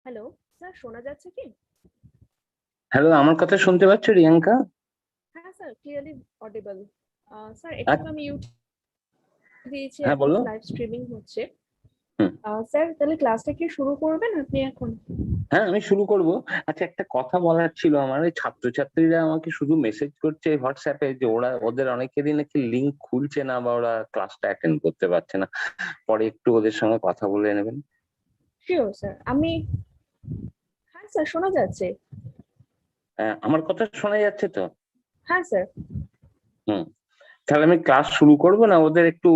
Hello, sir শোনা যাচ্ছে কি? হ্যালো, আমার কথা শুনতে পাচ্ছ রিয়াঙ্কা? হ্যাঁ স্যার, ক্লিয়ারলি অডিবল। স্যার একটু আচ্ছা, আমি ইউটিউব দিয়েছি, হ্যাঁ এখন বলো। লাইভ স্ট্রিমিং হচ্ছে। হুম। স্যার তাহলে ক্লাসটা কি শুরু করবেন আপনি এখন? হ্যাঁ, আমি শুরু করব। আচ্ছা, একটা কথা বলার ছিল আমার। ওই ছাত্রছাত্রীরা আমাকে শুধু মেসেজ করছে হোয়াটসঅ্যাপে যে ওদের অনেকেরই নাকি লিংক খুলছে না বা ওরা ক্লাসটা অ্যাটেন্ড করতে পারছে না। পরে একটু ওদের সঙ্গে কথা বলে নেবেন। শিওর স্যার, হ্যাঁ স্যার শোনা যাচ্ছে। আমার কথা শোনা যাচ্ছে তো? হ্যাঁ স্যার। হুম। তাহলে আমি ক্লাস শুরু করব না, ওদের একটু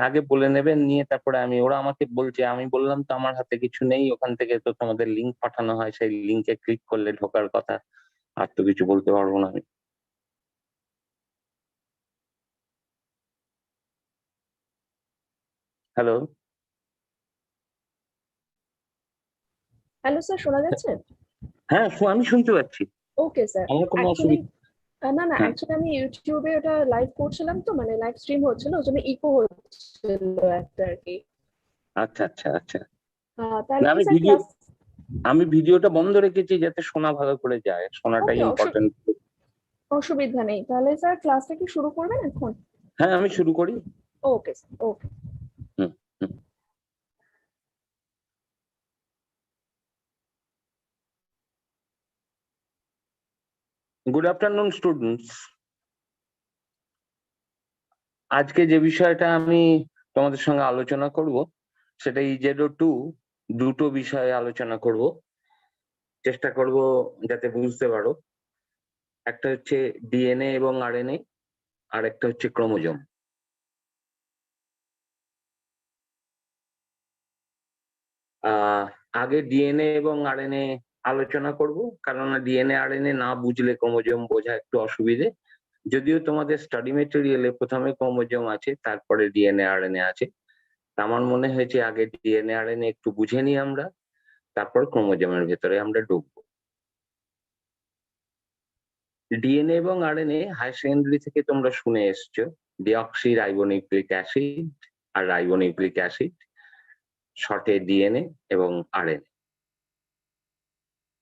আগে বলে নেবেন, নিয়ে তারপরে ওরা আমাকে বলছে, আমি বললাম তো আমার হাতে কিছু নেই, ওখান থেকে তো তোমাদের লিংক পাঠানো হয়, সেই লিংকে ক্লিক করলে ঢোকার কথা। আর তো কিছু বলতে পারবো না আমি। হ্যালো। হ্যালো স্যার, শোনা যাচ্ছে? হ্যাঁ, আমি শুনতে পাচ্ছি। Okay sir. আমার কোনো অ্যাকচুয়ালি অসুবিধা। না না, হ্যাঁ। অ্যাকচুয়ালি আমি ইউটিউবে ওটা লাইভ করছিলাম, তো মানে লাইভ স্ট্রিম হচ্ছিল, ওই জন্য ইকো হচ্ছিল একটা আর কি। আচ্ছা, আচ্ছা, আচ্ছা। তাহলে না, কি স্যার ক্লাস? আমি ভিডিওটা বন্ধ রেখেছি যাতে শোনা ভালো করে যায়, শোনাটাই ওকে, ইম্পর্টেন্ট। অসুবিধা নেই। তাহলে স্যার ক্লাসটা কি শুরু করবেন এখন? হ্যাঁ, আমি শুরু করি। Okay sir, okay. Hmm. Hmm. Good afternoon students. আজকে যে বিষয়টা আমি তোমাদের সঙ্গে আলোচনা করব সেটা ইজেডো 2, দুটো বিষয়ে আলোচনা করব। চেষ্টা করব যাতে বুঝতে পারো। একটা হচ্ছে ডিএনএ এবং আরএনএ, আর একটা হচ্ছে ক্রোমোজোম। আহ আগে ডিএনএ এবং আরএনএ আলোচনা করব, কারণ ডিএনএ আরএনএ না বুঝলে ক্রোমোজোম বোঝা একটু অসুবিধে। যদিও তোমাদের স্টাডি মেটেরিয়ালে প্রথমে ক্রোমোজোম আছে, তারপরে ডিএনএ আরএনএ আছে। আমার মনে হয়েছে আগে ডিএনএ আরএনএ একটু বুঝে নিই আমরা, তারপর ক্রোমোজোমের ভেতরে আমরা ঢুকবো। ডিএনএ এবং আরএনএ হায়ার সেকেন্ডারি থেকে তোমরা শুনে এসছো, ডিঅক্সি রাইবোনিউক্লিক অ্যাসিড আর রাইবোনিউক্লিক অ্যাসিড, শর্টে ডিএনএ এবং আরএনএ।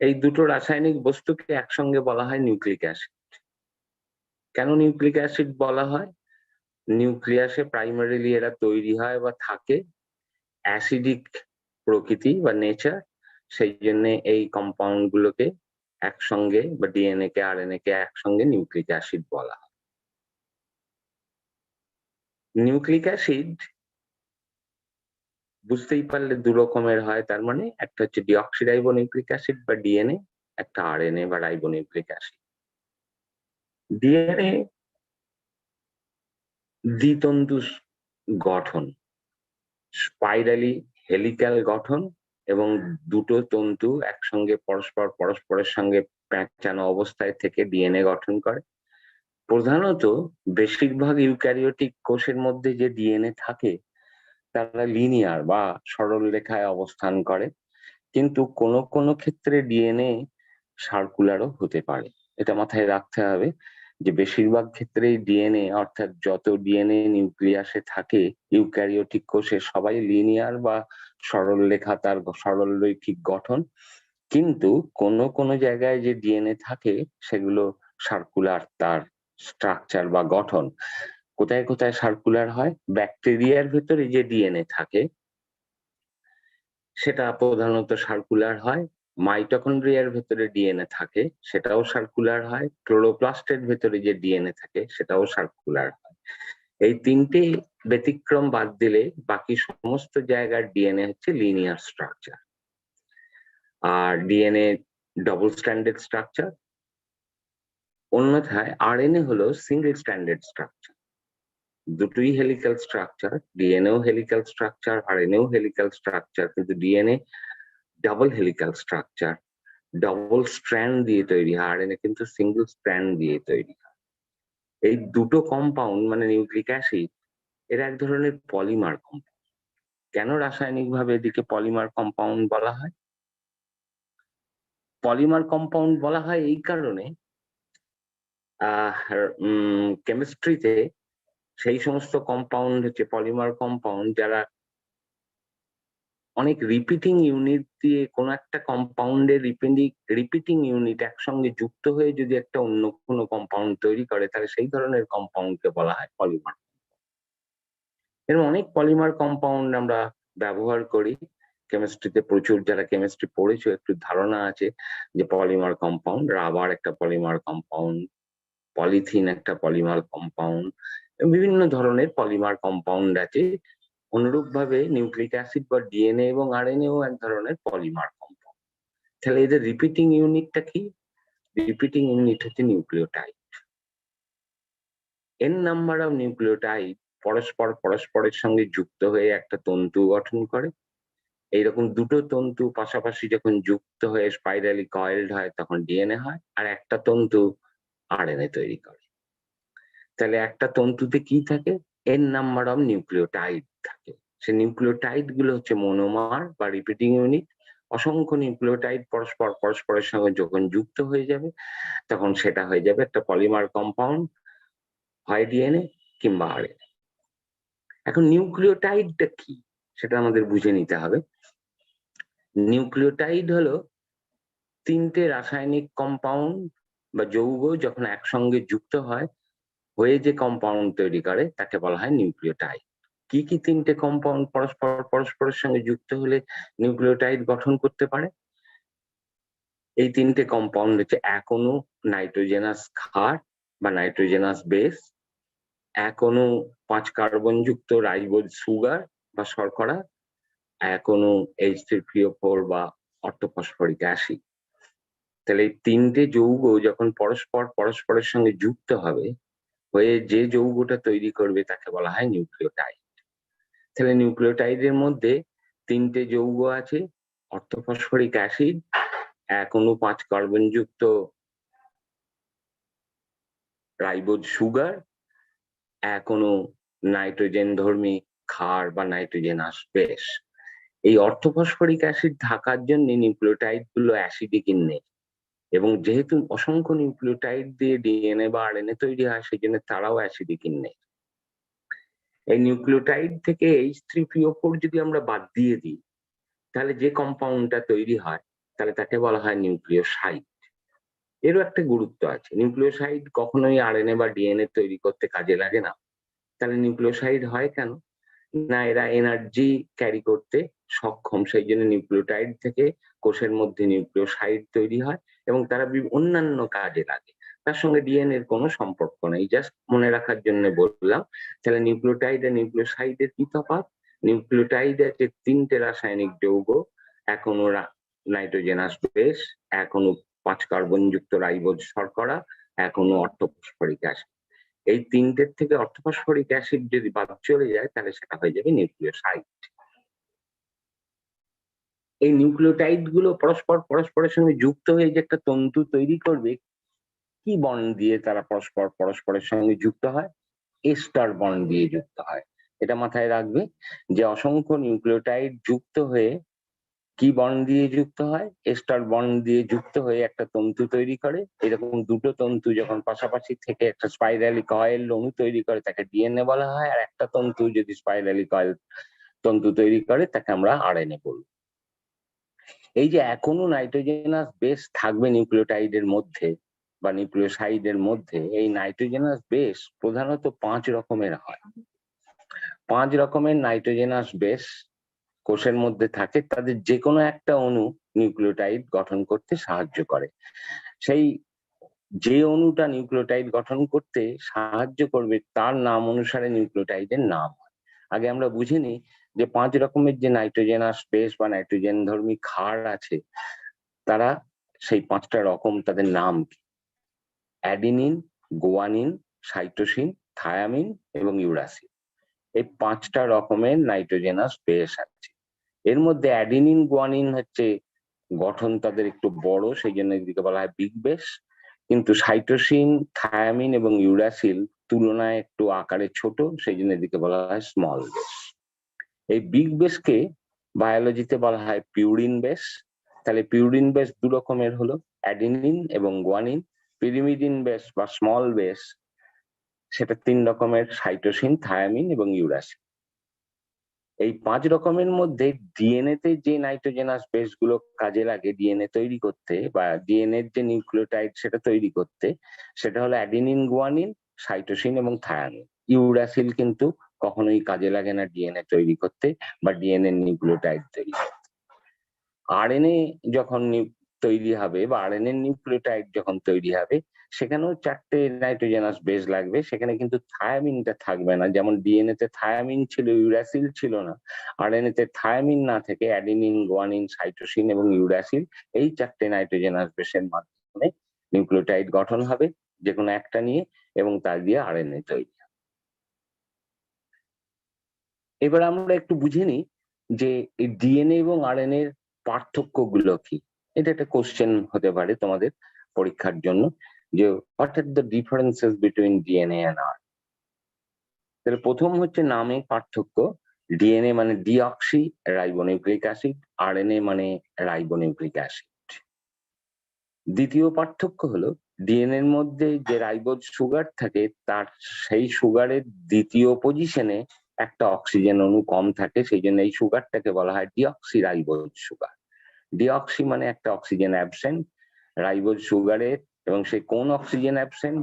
এই দুটো রাসায়নিক বস্তুকে একসঙ্গে বলা হয় নিউক্লিক অ্যাসিড। কেন নিউক্লিক অ্যাসিড বলা হয়? নিউক্লিয়াসে প্রাইমারিলি এরা তৈরি হয় বা থাকে, অ্যাসিডিক প্রকৃতি বা নেচার। সেই জন্য এই কম্পাউন্ড গুলোকে একসঙ্গে বা ডিএনএ কে আরএনএ কে একসঙ্গে নিউক্লিক অ্যাসিড বলা হয়। নিউক্লিক অ্যাসিড বুঝতেই পারলে দু রকমের হয়, তার মানে একটা হচ্ছে ডিঅক্সিরাইবোনিউক্লিক অ্যাসিড বা ডিএনএ, একটা আরএনএ বা রাইবোনিউক্লিক অ্যাসিড। ডিএনএ দ্বিতন্তু গঠন, স্পাইরালি হেলিক্যাল গঠন, এবং দুটো তন্তু একসঙ্গে পরস্পরের সঙ্গে প্যাঁচানো অবস্থায় থেকে ডিএনএ গঠন করে। প্রধানত বেশিরভাগ ইউক্যারিওটিক কোষের মধ্যে যে ডিএনএ থাকে তারা লিনিয়ার বা সরল রেখায় অবস্থান করে, কিন্তু কোনো কোনো ক্ষেত্রে ডিএনএ সার্কুলারও হতে পারে। এটা মাথায় রাখতে হবে যে বেশিরভাগ ক্ষেত্রেই ডিএনএ, অর্থাৎ যত ডিএনএ নিউক্লিয়াসে থাকে ইউক্যারিওটিক কোষে, সবাই লিনিয়ার বা সরল রেখা, তার সরল রৈখিক গঠন। কিন্তু কোনো কোনো জায়গায় যে ডিএনএ থাকে সেগুলো সার্কুলার, তার স্ট্রাকচার বা গঠন। কোথায় কোথায় সার্কুলার হয়? ব্যাকটেরিয়ার ভেতরে যে ডিএনএ থাকে সেটা প্রধানত সার্কুলার হয়। মাইটোকন্ড্রিয়ার ভেতরে ডিএনএ থাকে, সেটাও সার্কুলার হয়। ক্লোরোপ্লাস্টের ভেতরে যে ডিএনএ থাকে সেটাও সার্কুলার হয়। এই তিনটে ব্যতিক্রম বাদ দিলে বাকি সমস্ত জায়গার ডিএনএ হচ্ছে লিনিয়ার স্ট্রাকচার। আর ডিএনএ ডবল স্ট্যান্ডার্ড স্ট্রাকচার। অন্যথায় আরএনএ হলো সিঙ্গেল স্ট্যান্ডার্ড স্ট্রাকচার। দুটোই হেলিক্যাল স্ট্রাকচার, ডিএনএও হেলিক্যাল স্ট্রাকচার, আরএনএও হেলিক্যাল স্ট্রাকচার, কিন্তু DNA double helical structure, double strand দিয়ে তৈরি হয়। আরএনএ কিন্তু সিঙ্গেল স্ট্র্যান্ড দিয়ে তৈরি হয়। এই দুটো কম্পাউন্ড মানে নিউক্লিক অ্যাসিড, এরা এক ধরনের পলিমার কম্পাউন্ড। কেন রাসায়নিক ভাবে এদিকে পলিমার কম্পাউন্ড বলা হয়? পলিমার কম্পাউন্ড বলা হয় এই কারণে, কেমিস্ট্রিতে সেই সমস্ত কম্পাউন্ড হচ্ছে পলিমার কম্পাউন্ড যারা অনেক রিপিটিং ইউনিট দিয়ে কোনো একটা কম্পাউন্ডের রিপিটিং ইউনিট একসঙ্গে যুক্ত হয়ে যদি একটা অন্য কোনো কম্পাউন্ড তৈরি করে, তাহলে সেই ধরনের কম্পাউন্ডকে বলা হয় পলিমার। এরকম অনেক পলিমার কম্পাউন্ড আমরা ব্যবহার করি কেমিস্ট্রিতে। প্রচুর, যারা কেমিস্ট্রি পড়েছো একটু ধারণা আছে যে পলিমার কম্পাউন্ড, রাবার একটা পলিমার কম্পাউন্ড, পলিথিন একটা পলিমার কম্পাউন্ড, বিভিন্ন ধরনের পলিমার কম্পাউন্ড আছে। অনুরূপ ভাবে নিউক্লিক অ্যাসিড বা ডিএনএ এবং আরএনএও এক ধরনের পলিমার কম্পাউন্ড। তাহলে এদের রিপিটিং ইউনিটটা কি? রিপিটিং ইউনিট হচ্ছে nucleotide. N number of nucleotide পরস্পরের সঙ্গে যুক্ত হয়ে একটা তন্তু গঠন করে। এইরকম দুটো তন্তু পাশাপাশি যখন যুক্ত হয়ে স্পাইরালি কয়েলড হয় তখন ডিএনএ হয়, আর একটা তন্তু আরএনএ তৈরি করে। তাহলে একটা তন্তুতে কি থাকে? এন নাম্বার অফ নিউক্লিওটাইড থাকে। সে নিউক্লিওটাইড গুলো হচ্ছে মনোমার বা রিপিটিং ইউনিট। অসংখ্য নিউক্লিওটাইড পরস্পরের সঙ্গে যখন যুক্ত হয়ে যাবে তখন সেটা হয়ে যাবে একটা পলিমার কম্পাউন্ড, হয় ডিএনএ কিংবা আরএনএ। এখন নিউক্লিওটাইডটা কি সেটা আমাদের বুঝে নিতে হবে। নিউক্লিওটাইড হলো তিনটে রাসায়নিক কম্পাউন্ড বা যৌগ যখন একসঙ্গে যুক্ত হয় হয়ে যে কম্পাউন্ড তৈরি করে তাকে বলা হয় নিউক্লিওটাইড। কি কি তিনটে কম্পাউন্ড পরস্পরের সঙ্গে যুক্ত হলে নিউক্লিওটাইড গঠন করতে পারে? এই তিনটে কম্পাউন্ড হচ্ছে এক অণু নাইট্রোজেনাস ক্ষার বা নাইট্রোজেনাস বেস, এক অণু 5 কার্বন যুক্ত রাইবোজ সুগার বা শর্করা, এক অণু H3PO4 বা অর্থোফসফরিক অ্যাসিড। তাহলে এই তিনটে যৌগ যখন পরস্পরের সঙ্গে যুক্ত হবে হয়ে যে যৌগটা তৈরি করবে তাকে বলা হয় নিউক্লিওটাইড। তাহলে নিউক্লিওটাইডের মধ্যে তিনটে যৌগ আছে: অর্থোফসফরিক অ্যাসিড, এক অণু 5 কার্বন যুক্ত রাইবোজ সুগার, এক অণু নাইট্রোজেন ধর্মী ক্ষার বা নাইট্রোজেনাস বেস। এই অর্থোফসফরিক অ্যাসিড থাকার জন্য নিউক্লিওটাইড গুলো অ্যাসিডিক ইন নেচার, এবং যেহেতু অসংখ্য নিউক্লিওটাইড দিয়ে ডিএনএ বা আরএনএ তৈরি হয় সেই জন্য তারাও অ্যাসিডিক ইন নেচার। এই নিউক্লিওটাইড থেকে H3PO4 যদি আমরা বাদ দিয়ে দিই তাহলে যে কম্পাউন্ডটা তৈরি হয় তাহলে তাকে বলা হয় নিউক্লিওসাইড। এরও একটা গুরুত্ব আছে। নিউক্লিওসাইড কখনোই আরএনএ বা ডিএনএ তৈরি করতে কাজে লাগে না। তাহলে নিউক্লিওসাইড হয় কেন? না, এরা এনার্জি ক্যারি করতে সক্ষম, সেই জন্য নিউক্লিওটাইড থেকে কোষের মধ্যে নিউক্লিওসাইড তৈরি হয় এবং তারা অন্যান্য কাজে লাগে। তার সঙ্গে ডিএনএ এর কোনো সম্পর্ক নেই, জাস্ট মনে রাখার জন্য বললাম। তাহলে নিউক্লিওটাইড আর নিউক্লিওসাইডের কি তফাৎ? নিউক্লিওটাইড আছে তিনটে রাসায়নিক যৌগ, এক অণু নাইট্রোজেনাস বেস, এক অণু 5 কার্বন যুক্ত রাইবোজ শর্করা, এক অণু অর্থোফসফরিক অ্যাসিড। এই তিনটের থেকে অর্থোফসফরিক অ্যাসিড যদি বাদ চলে যায় তাহলে সেটা হয়ে যাবে নিউক্লিওসাইড। এই নিউক্লিওটাইড গুলো পরস্পরের সঙ্গে যুক্ত হয়ে যে একটা তন্তু তৈরি করবে, কি বন্ড দিয়ে তারা পরস্পরের সঙ্গে যুক্ত হয়? এস্টার বন্ড দিয়ে যুক্ত হয়। এটা মাথায় রাখবে যে অসংখ্য নিউক্লিওটাইড যুক্ত হয়ে কি বন্ড দিয়ে যুক্ত হয়? এস্টার বন্ড দিয়ে যুক্ত হয়ে একটা তন্তু তৈরি করে। এরকম দুটো তন্তু যখন পাশাপাশি থেকে একটা স্পাইরালি কয়েল অণু তৈরি করে তাকে ডিএনএ বলা হয়, আর একটা তন্তু যদি স্পাইরালি কয়েল তন্তু তৈরি করে তাকে আমরা আরএনএ বলবো। এই যে এখনো নাইট্রোজেনাস বেস থাকবে নিউক্লিওটাইডের মধ্যে বা নিউক্লিওসাইডের মধ্যে, এই নাইট্রোজেনাস বেস প্রধানত 5 রকমের হয়। 5 রকমের নাইট্রোজেনাস বেস কোষের মধ্যে থাকে, তাদের যে কোনো একটা অণু নিউক্লিওটাইড গঠন করতে সাহায্য করে। সেই যে অণুটা নিউক্লিওটাইড গঠন করতে সাহায্য করবে তার নাম অনুসারে নিউক্লিওটাইডের নাম হয়। আগে আমরা বুঝে নিই যে 5 রকমের যে নাইট্রোজেনাস বেস বা নাইট্রোজেন ধর্মী ক্ষার আছে তারা সেই 5টা রকম, তাদের নাম কি? অ্যাডিনিন, গুয়ানিন, সাইটোসিন, থায়ামিন এবং ইউরাসিন। এই 5টা রকমের নাইট্রোজেনাস বেস আছে। এর মধ্যে অ্যাডিনিন গুয়ানিন হচ্ছে গঠন তাদের একটু বড়, সেই জন্য এদিকে বলা হয় বিগ বেস। কিন্তু সাইটোসিন, থায়ামিন এবং ইউরাসিল তুলনায় একটু আকারে ছোট, সেই জন্য এদিকে বলা হয় স্মল বেস। এই বিগ বেসকে বায়োলজিতে বলা হয় পিউরিন বেস। তাহলে পিউরিন বেস 2 রকমের হলো, অ্যাডিনিন এবং গুয়ানিন। পিরিমিডিন বেস বা স্মল বেস সেটা 3 রকমের, সাইটোসিন, থায়ামিন এবং ইউরাসিন। এই 5 রকমের মধ্যে ডিএনএ তে যে নাইট্রোজেনাস বেস গুলো কাজে লাগে ডিএনএ তৈরি করতে বা ডিএনএ এর যে নিউক্লিওটাইড সেটা তৈরি করতে, সেটা হলো অ্যাডিনিন, গুয়ানিন, সাইটোসিন এবং থায়ামিন। ইউরাসিল কিন্তু কখনোই কাজে লাগে না ডিএনএ তৈরি করতে বা ডিএনএ নিউক্লিওটাইড তৈরি করতে। আরএনএ যখন তৈরি হবে বা আরএনএ নিউক্লিওটাইড যখন তৈরি হবে, সেখানেও 4টে নাইট্রোজেনাস বেস লাগবে, সেখানে কিন্তু থায়ামিনটা থাকবে না। যেমন ডিএনএ তে থায়ামিন ছিল, ইউরাসিল ছিল না। আরএনএ তে থায়ামিন না থেকে অ্যাডিনিন, গুয়ানিন, সাইটোসিন এবং ইউরাসিল, এই 4টে নাইট্রোজেনাস বেসের মাধ্যমে নিউক্লিওটাইড গঠন হবে যে কোনো একটা নিয়ে, এবং তার দিয়ে আরএনএ তৈরি। এবার আমরা একটু বুঝে নিই যে এই ডিএনএ এবং আরএনএ এর পার্থক্যগুলো কি। এটা একটা কোশ্চেন হতে পারে তোমাদের পরীক্ষার জন্য, যে what are the differences between DNA and R. তাহলে প্রথম হচ্ছে নামে পার্থক্য। ডিএনএ মানে ডিঅক্সি রাইবোনিউক্লিক অ্যাসিড, আরএনএ মানে রাইবোনিউক্লিক অ্যাসিড। দ্বিতীয় পার্থক্য হলো ডিএনএ এর মধ্যে যে রাইবোজ সুগার থাকে, তার সেই সুগারের দ্বিতীয় পজিশনে একটা অক্সিজেন অণু কম থাকে, সেই জন্য এই সুগারটাকে বলা হয় ডিঅক্সি রাইবোজ সুগার। ডিঅক্সি মানে একটা অক্সিজেন অ্যাবসেন্ট রাইবোজ সুগারের, এবং সেই কোন অক্সিজেন অ্যাবসেন্ট,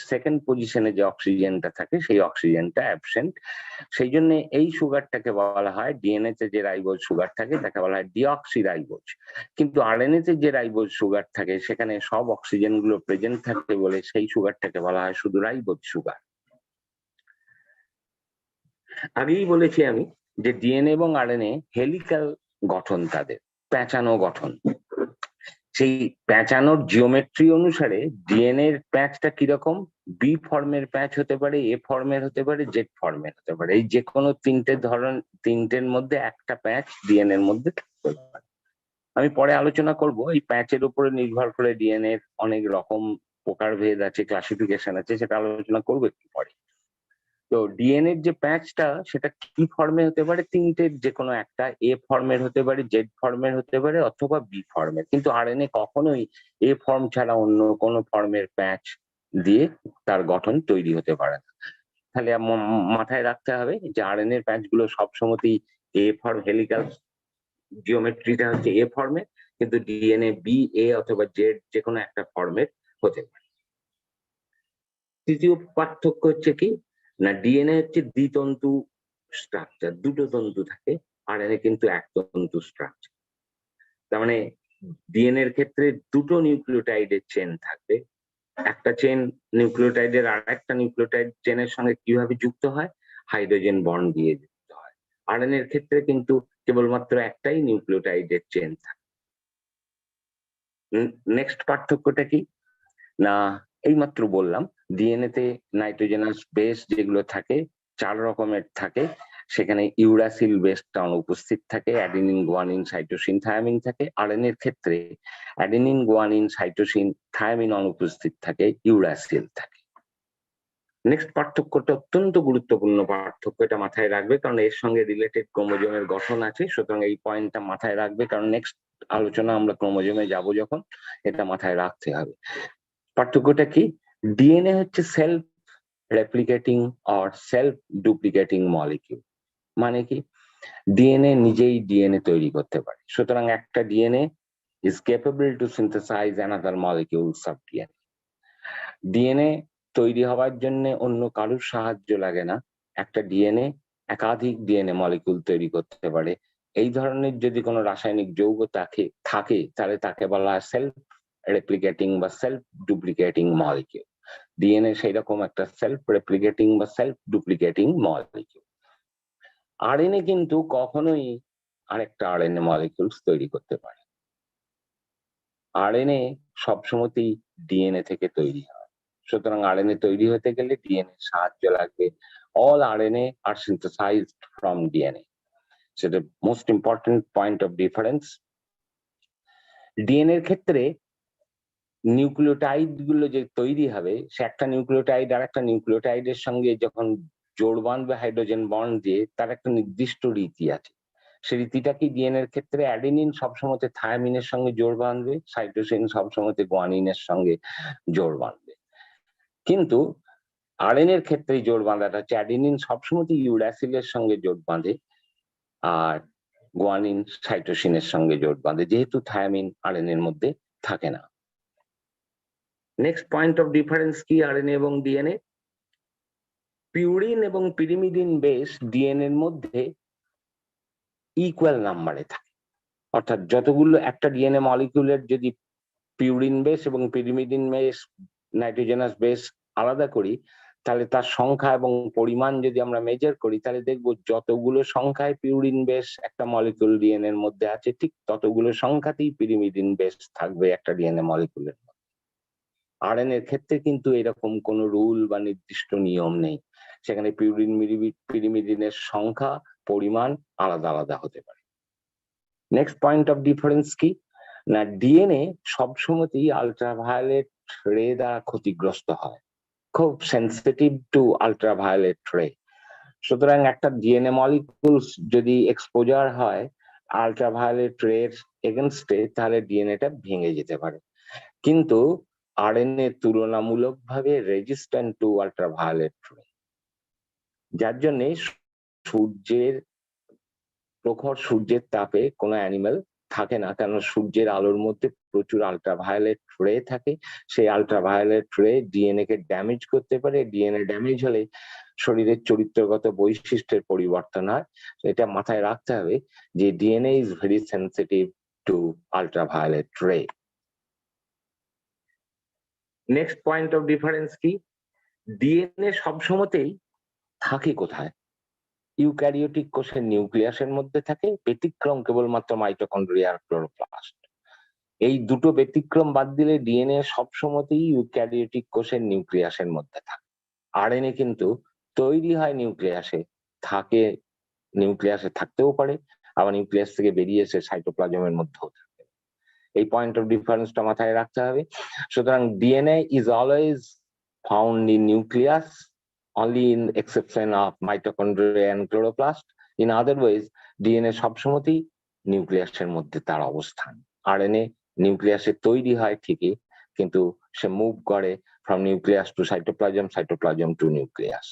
সেকেন্ড পজিশনে যে অক্সিজেনটা থাকে সেই অক্সিজেনটা অ্যাবসেন্ট। সেই জন্য এই সুগারটাকে বলা হয়, ডিএনএ তে যে রাইবোজ সুগার থাকে তাকে বলা হয় ডিঅক্সি রাইবোজ। কিন্তু আরএনএ তে যে রাইবোজ সুগার থাকে সেখানে সব অক্সিজেন গুলো প্রেজেন্ট থাকে বলে সেই সুগারটাকে বলা হয় শুধু রাইবোজ সুগার। আগেই বলেছি আমি যে ডিএনএ এবং আরএনএ হেলিক্যাল গঠন, তাদের প্যাঁচানো গঠন। সেই প্যাঁচানোর জিওমেট্রি অনুসারে ডিএনএ এর প্যাঁচটা কিরকম, বি ফর্মের প্যাঁচ হতে পারে, এ ফর্মের হতে পারে, জেড ফর্মের হতে পারে। এই যে কোনো তিনটের মধ্যে একটা প্যাঁচ ডিএনএ এর মধ্যে থাকতে পারে। আমি পরে আলোচনা করব এই প্যাঁচের উপরে নির্ভর করে ডিএনএ এর অনেক রকম প্রকারভেদ আছে, ক্লাসিফিকেশন আছে, সেটা আলোচনা করবো একটু পরে। তো ডিএনএ এর যে প্যাচটা সেটা কি ফর্মে হতে পারে, তিনটের যে কোনো একটা, এ ফর্মের হতে পারে, জেড ফর্মের হতে পারে, অথবা বি ফর্মের। কিন্তু আরএনএ কখনোই এ ফর্ম ছাড়া অন্য কোনো ফর্মের প্যাচ দিয়ে তার গঠন তৈরি হতে পারে না। তাহলে মাথায় রাখতে হবে যে আরএনএ এর প্যাচ গুলো সবসময়ই এ ফর্ম, হেলিক্যাল জিওমেট্রিটা হচ্ছে এ ফর্মের, কিন্তু ডিএনএ বি, এ অথবা জেড যে কোনো একটা ফর্মের হতে পারে। তৃতীয় পার্থক্য হচ্ছে কি না, ডিএনএ হচ্ছে দ্বিতন্তু স্ট্রাকচার, দুটো তন্তু থাকে, আরএনএ কিন্তু এক তন্তু স্ট্রাকচার। তার মানে ডিএনএ এর ক্ষেত্রে দুটো নিউক্লিওটাইডের চেন থাকবে। একটা চেন নিউক্লিওটাইডের আর একটা নিউক্লিওটাইড চেনের সঙ্গে কিভাবে যুক্ত হয়, হাইড্রোজেন বন্ড দিয়ে যুক্ত হয়। আরএনএ এর ক্ষেত্রে কিন্তু কেবলমাত্র একটাই নিউক্লিওটাইডের চেন থাকে। নেক্সট পার্থক্যটা কি না, এইমাত্র বললাম ডিএনএ তে নাইট্রোজেনাস বেস যেগুলো থাকে 4 রকমের থাকে, সেখানে ইউরাসিল বেসটা অনুপস্থিত থাকে, অ্যাডিনিন, গুয়ানিন, সাইটোসিন, থায়ামিন থাকে। আরএনএ এর ক্ষেত্রে অ্যাডিনিন, গুয়ানিন, সাইটোসিন, থায়ামিন অনুপস্থিত থাকে, ইউরাসিল থাকে। নেক্সট পার্থক্যটা অত্যন্ত গুরুত্বপূর্ণ পার্থক্য, এটা মাথায় রাখবে কারণ এর সঙ্গে রিলেটেড ক্রোমোজোমের গঠন আছে। সুতরাং এই পয়েন্টটা মাথায় রাখবে, কারণ নেক্সট আলোচনা আমরা ক্রোমোজোমে যাব যখন, এটা মাথায় রাখতে হবে। পার্থক্যটা কি, ডিএনএ হচ্ছে self replicating or self duplicating molecule. মানে কি, ডিএনএ নিজেই ডিএনএ তৈরি করতে পারে। সুতরাং একটা DNA is capable two synthesise another molecules of DNA. DNA তৈরি হওয়ার জন্য অন্য কারোর সাহায্য লাগে না, একটা ডিএনএ একাধিক ডিএনএ মলিকিউল তৈরি করতে পারে। এই ধরনের যদি কোনো রাসায়নিক যৌগ থাকে তাহলে তাকে বলা হয় সেলফ রেপ্লিকেটিং বা সেলফ ডুপ্লিকেটিং মলিকিউল। ডিএনএ সেই রকম একটা সেলফ রেপ্লিকেটিং বা সেলফ ডুপ্লিকেটিং মলিকিউল। আরএনএ কিন্তু কখনোই আরেকটা আরএনএ মলিকিউলস তৈরি করতে পারে। আরএনএ সবসময়ই ডিএনএ থেকে তৈরি হয়। সুতরাং আরএনএ তৈরি হতে গেলে ডিএনএ সাহায্য লাগবে। All RNA are synthesized from DNA. সেটা most important point of difference. DNA এর ক্ষেত্রে নিউক্লিওটাইড গুলো যে তৈরি হবে, সে একটা নিউক্লিওটাইড আর একটা নিউক্লিওটাইডের সঙ্গে যখন জোড় বাঁধবে হাইড্রোজেন বন্ড দিয়ে, তার একটা নির্দিষ্ট রীতি আছে। সেই রীতিটা কি, ডিএনএ এর ক্ষেত্রে অ্যাডেনিন সবসময় থায়ামিনের সঙ্গে জোড় বাঁধবে, সাইটোসিন সবসময় গুয়ানিনের সঙ্গে জোড় বাঁধবে। কিন্তু আরএনএ এর ক্ষেত্রে জোড় বাঁধাটা হচ্ছে অ্যাডেনিন সবসময় ইউরাসিলের সঙ্গে জোড় বাঁধে, আর গুয়ানিন সাইটোসিনের সঙ্গে জোট বাঁধে, যেহেতু থায়ামিন আরএনএ এর মধ্যে থাকে না। নেক্সট পয়েন্ট অফ ডিফারেন্স কি আরএনএ এবং ডিএনএ? পিউরিন এবং পিরিমিডিন বেস ডিএনএ এর মধ্যে ইকুয়াল নাম্বারে থাকে, অর্থাৎ যতগুলো একটা ডিএনএ মলিকিউলের যদি পিউরিন বেস এবং পিরিমিডিন বেস নাইট্রোজেনাস বেস আলাদা করি, তাহলে তার সংখ্যা এবং পরিমাণ যদি আমরা মেজার করি, তাহলে দেখবো যতগুলো সংখ্যায় পিউরিন বেস একটা মলিকিউল ডিএনএ এর মধ্যে আছে, ঠিক ততগুলো সংখ্যাতেই পিরিমিডিন বেস থাকবে একটা ডিএনএ মলিকিউলের মধ্যে। আরএনএ এর ক্ষেত্রে কিন্তু এরকম কোনো রুল বা নির্দিষ্ট নিয়ম নেই, সেখানে পিউরিন পিরিমিডিনের সংখ্যা পরিমাণ আলাদা আলাদা হতে পারে। নেক্সট পয়েন্ট অফ ডিফারেন্স কি না, ডিএনএ সবসময়ই আলট্রাভায়োলেট রে দ্বারা ক্ষতিগ্রস্ত হয়, খুব সেন্সিটিভ টু আলট্রাভায়োলেট রে। সুতরাং একটা ডিএনএ মলিকিউলস যদি এক্সপোজার হয় আলট্রাভায়োলেট রের এগেনস্টে, তাহলে ডিএনএটা ভেঙে যেতে পারে। কিন্তু আরএনএ তুলনামূলকভাবে রেজিস্ট্যান্ট টু আলট্রাভায়োলেট রে, যার জন্য সূর্যের প্রখর সূর্যের তাপে কোনো অ্যানিমেল থাকে না, কারণ সূর্যের আলোর মধ্যে প্রচুর আলট্রাভায়োলেট রে থাকে। সেই আলট্রাভায়োলেট রে ডিএনএ কে ড্যামেজ করতে পারে, ডিএনএ ড্যামেজ হলে শরীরের চরিত্রগত বৈশিষ্ট্যের পরিবর্তন হয়। এটা মাথায় রাখতে হবে যে DNA is very sensitive two ultraviolet রে। নেক্সট পয়েন্ট অফ ডিফারেন্স কি, ডিএনএ সবসময়তেই থাকে কোথায়? ইউক্যারিওটিক কোষের নিউক্লিয়াসের মধ্যে থাকে, ব্যতিক্রম কেবলমাত্র মাইটোকন্ড্রিয়া আর ক্লোরোপ্লাস্ট। এই দুটো ব্যতিক্রম বাদ দিলে ডিএনএ সবসময়তেই ইউক্যারিওটিক কোষের নিউক্লিয়াসের মধ্যে থাকে। আরএনএ কিন্তু তৈরি হয় নিউক্লিয়াসে, থাকে নিউক্লিয়াসে থাকতেও পারে, আবার নিউক্লিয়াস থেকে বেরিয়ে এসে সাইটোপ্লাজমের মধ্যেও থাকে। এই পয়েন্ট অফ ডিফারেন্সটা মাথায় রাখতে হবে। সুতরাং DNA is always found in nucleus, only in exception of mitochondria and chloroplast. In other ways, DNA সবসময়ই নিউক্লিয়াসের মধ্যে তার অবস্থান। আরএনএ নিউক্লিয়াসে তৈরি হয় ঠিকই, কিন্তু সে মুভ করে from nucleus to cytoplasm, cytoplasm to nucleus.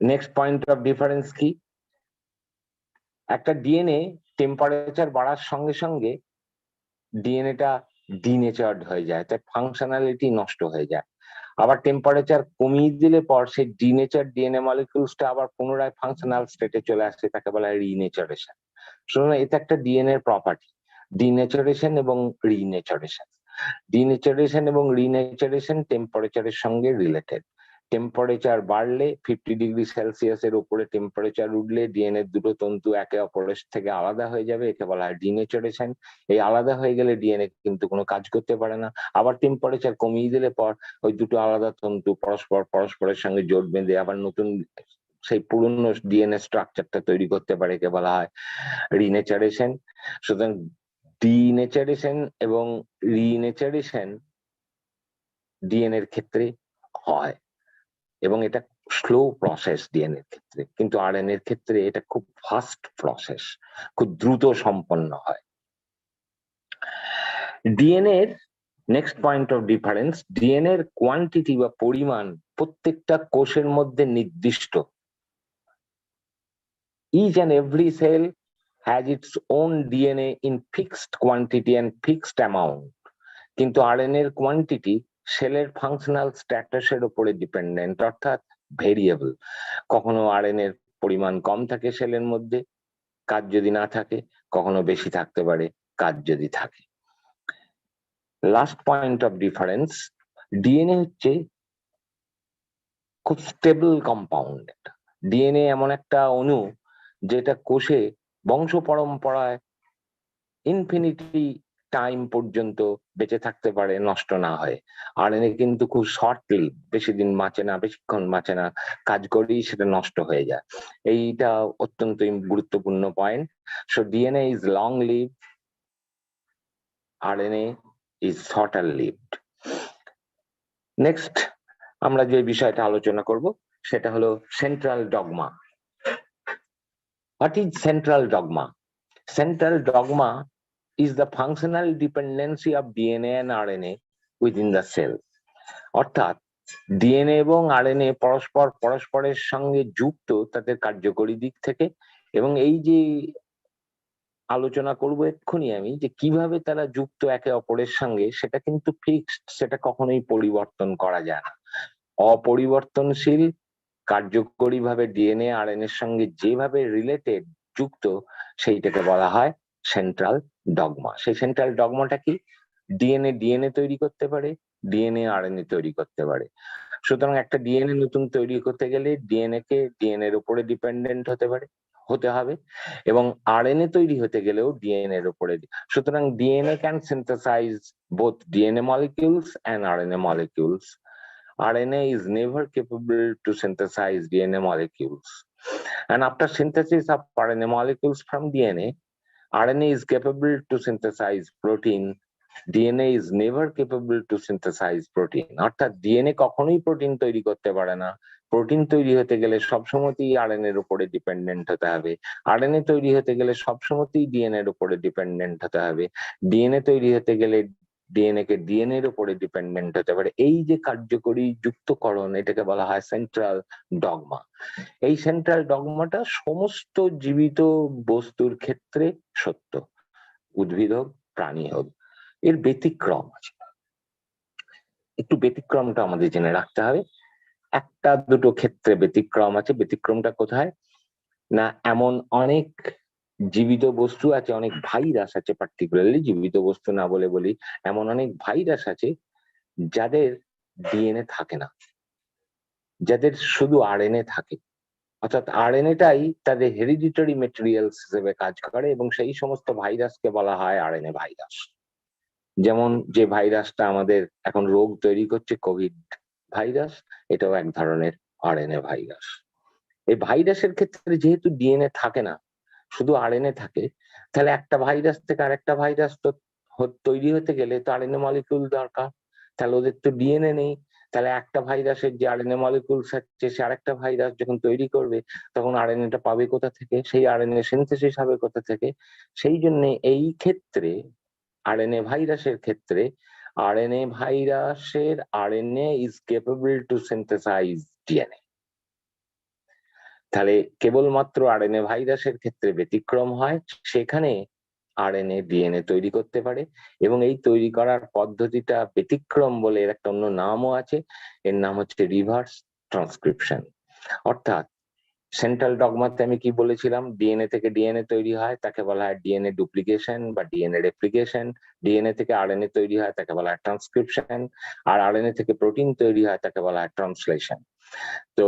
Next point of difference কি, একটা ডিএনএ টেম্পারেচার বাড়ার সঙ্গে সঙ্গে ডিএনএটা ডিনেচার্ড হয়ে যায়, তার ফাংশনালিটি নষ্ট হয়ে যায়। আবার টেম্পারেচার কমিয়ে দিলে পর সেই ডিনেচার ডিএনএ মলিকিউলসটা আবার পুনরায় ফাংশনাল স্টেটে চলে আসে, তাকে বলা হয় রিনেচারেশন। সুতরাং এটা একটা ডিএনএ এর প্রপার্টি, ডিনেচারেশন এবং রিনেচারেশন। ডিনেচারেশন এবং রিনেচারেশন টেম্পারেচারের সঙ্গে রিলেটেড। টেম্পারেচার বাড়লে 50 ডিগ্রি সেলসিয়াসের উপরে টেম্পারেচার উঠলে ডিএনএ দুটো তন্তু একে অপরের থেকে আলাদা হয়ে যাবে, একে বলা হয় ডিনেচারেশন। এই আলাদা হয়ে গেলে ডিএনএ কিন্তু কোনো কাজ করতে পারে না। আবার টেম্পারেচার কমিয়ে দিলে পর ওই দুটো আলাদা তন্তু পরস্পরের সঙ্গে জোট বেঁধে আবার নতুন সেই পুরনো ডিএনএ স্ট্রাকচারটা তৈরি করতে পারে, একে বলা হয় রিনেচারেশন। সুতরাং ডিনেচারেশন এবং রিনেচারেশন ডিএনএ এর ক্ষেত্রে হয় এবং এটা স্লো প্রসেস ডিএনএ এর ক্ষেত্রে, কিন্তু আরএনএ এর ক্ষেত্রে এটা খুব ফাস্ট প্রসেস, খুব দ্রুত সম্পন্ন হয়। ডিএনএ এর next point of difference, DNA এর কোয়ান্টিটি বা পরিমাণ প্রত্যেকটা কোষের মধ্যে নির্দিষ্ট। Each and every cell has its own DNA in fixed quantity and fixed amount. কিন্তু আরএনএ এর কোয়ান্টিটি সেলের ফাংশনাল স্ট্যাটাসের উপরে ডিপেন্ডেন্ট, অর্থাৎ ভেরিয়েবল। কখনো আরএনএ এর পরিমাণ কম থাকে সেলের মধ্যে, কাজ যদি না থাকে, কখনো বেশি থাকতে পারে, কাজ যদি থাকে। Last point of difference, DNA হচ্ছে খুব স্টেবল কম্পাউন্ড। ডিএনএ এমন একটা অণু যেটা কোষে বংশ পরম্পরায় ইনফিনিটি টাইম পর্যন্ত বেঁচে থাকতে পারে নষ্ট না হয়। আরএনএ কিন্তু খুব শর্ট লিভ, বেশি দিন বাঁচে না, বেশিক্ষণ বাঁচে না, কাজ করেই সেটা নষ্ট হয়ে যায়। এইটা অত্যন্ত গুরুত্বপূর্ণ point. So DNA is long live, RNA is shorter lived. Next আমরা যে বিষয়টা আলোচনা করব সেটা হলো central dogma. What is central dogma? Central dogma is the functional dependency of DNA and RNA within the cell. অর্থাৎ ডিএনএ এবং RNA পরস্পরের সঙ্গে যুক্ত তাদের কার্যকরী দিক থেকে, এবং এই যে আলোচনা করব এক্ষুনি আমি যে কিভাবে তারা যুক্ত একে অপরের সঙ্গে, সেটা কিন্তু ফিক্সড, সেটা কখনোই পরিবর্তন করা যায় না। অপরিবর্তনশীল কার্যকরী ভাবে ডিএনএ আরএনএর সঙ্গে যেভাবে রিলেটেড, যুক্ত, সেইটাকে বলা হয় সেন্ট্রাল ডগমা। সেই সেন্ট্রাল ডগমাটা কি? ডিএনএ তৈরি করতে পারে, ডিএনএ আরএনএ তৈরি করতে পারে। সুতরাং একটা ডিএনএ নতুন তৈরি করতে গেলে ডিএনএ এর উপরে ডিপেন্ডেন্ট হতে হবে, এবং আরএনএ তৈরি হতে গেলেও ডিএনএ এর উপরে। সুতরাং DNA can synthesise both DNA molecules and RNA molecules. RNA is never capable to synthesize DNA molecules. And after synthesis of RNA molecules from DNA, RNA is capable to synthesize protein. DNA is never capable to synthesize protein. অর্থাৎ DNA কখনোই protein তৈরি করতে পারে না। Protein তৈরি হতে গেলে সবসময়ই আরএনএ এর উপরে ডিপেন্ডেন্ট হতে হবে। আরএনএ তৈরি হতে গেলে সবসময়ই ডিএনএ এর উপরে ডিপেন্ডেন্ট হতে হবে। ডিএনএ তৈরি হতে গেলে ডিএনএ এর উপরে ডিপেন্ডেন্ট হতে পারে। এই যে কার্যকরী যুক্তকরণ, এটাকে বলা হয় সেন্ট্রাল ডগমা। এই সেন্ট্রাল ডগমাটা সমস্ত জীবিত বস্তুর ক্ষেত্রে সত্য, উদ্ভিদ হোক প্রাণী হোক। এর ব্যতিক্রম আছে, একটু ব্যতিক্রমটা আমাদের জেনে রাখতে হবে। একটা দুটো ক্ষেত্রে ব্যতিক্রম আছে। ব্যতিক্রমটা কোথায় না, এমন অনেক জীবিত বস্তু আছে, অনেক ভাইরাস আছে, পার্টিকুলারলি জীবিত বস্তু না বলে বলি, এমন অনেক ভাইরাস আছে যাদের ডিএনএ থাকে না, যাদের শুধু আরএনএ থাকে। অর্থাৎ আরএনএটাই তাদের হেরিডিটারি মেটেরিয়ালস হিসেবে কাজ করে, এবং সেই সমস্ত ভাইরাসকে বলা হয় আরএনএ ভাইরাস। যেমন যে ভাইরাসটা আমাদের এখন রোগ তৈরি করছে, কোভিড ভাইরাস, এটাও এক ধরনের আরএনএ ভাইরাস। এই ভাইরাসের ক্ষেত্রে যেহেতু ডিএনএ থাকে না, শুধু আরএনএ থাকে, তাহলে একটা ভাইরাস থেকে আরেকটা ভাইরাস তো তৈরি হতে গেলে তো আরএনএ মলিকিউল দরকার। তাহলে ওদের তো ডিএনএ নেই, তাহলে একটা ভাইরাসের যে আরএনএ মলিকিউলস আছে, সে আরেকটা ভাইরাস যখন তৈরি করবে, তখন আরএনএটা পাবে কোথা থেকে? সেই আরএনএ সিনথেসিস হবে কোথা থেকে? সেই জন্য এই ক্ষেত্রে আরএনএ ভাইরাসের ক্ষেত্রে RNA is capable two synthesise DNA. তাহলে কেবলমাত্র আরএনএ ভাইরাসের ক্ষেত্রে ব্যতিক্রম হয়, সেখানে আরএনএ ডিএনএ তৈরি করতে পারে, এবং এই তৈরি করার পদ্ধতিটা ব্যতিক্রম বলে এর একটা অন্য নামও আছে। এর নাম হচ্ছে রিভার্স ট্রান্সক্রিপশন। অর্থাৎ সেন্ট্রাল ডগমাতে আমি কি বলেছিলাম, ডিএনএ থেকে ডিএনএ তৈরি হয়, তাকে বলা হয় ডিএনএ ডুপ্লিকেশন বা ডিএনএ রেপ্লিকেশন। ডিএনএ থেকে আরএনএ তৈরি হয়, তাকে বলা হয় ট্রান্সক্রিপশন। আর আরএনএ থেকে প্রোটিন তৈরি হয়, তাকে বলা হয় ট্রান্সলেশন। তো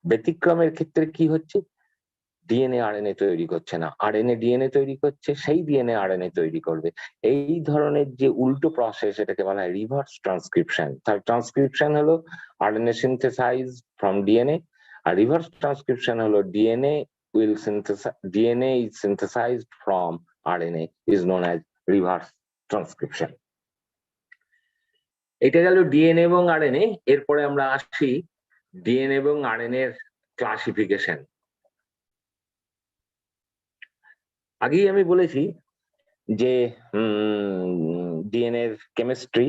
ব্যতিক্রমের ক্ষেত্রে কি হচ্ছে, ডিএনএ আরএনএ তৈরি করছে না, আরএনএ ডিএনএ তৈরি করছে, সেই ডিএনএ আরএনএ তৈরি করবে। এই ধরনের যে উল্টো প্রসেস, এটাকে বলা হয় রিভার্স ট্রান্সক্রিপশন। তাহলে ট্রান্সক্রিপশন হলো আরএনএ সিনথেসাইজ ফ্রম ডিএনএ, আর রিভার্স ট্রান্সক্রিপশন হলো DNA is synthesized from RNA, is known as reverse transcription. এটা গেল ডিএনএ এবং আরএনএ। এরপরে আমরা আসি ডিএনএ এবং আরএনএ এর ক্লাসিফিকেশন। আগেই আমি বলেছি যে ডিএনএ এর কেমিস্ট্রি,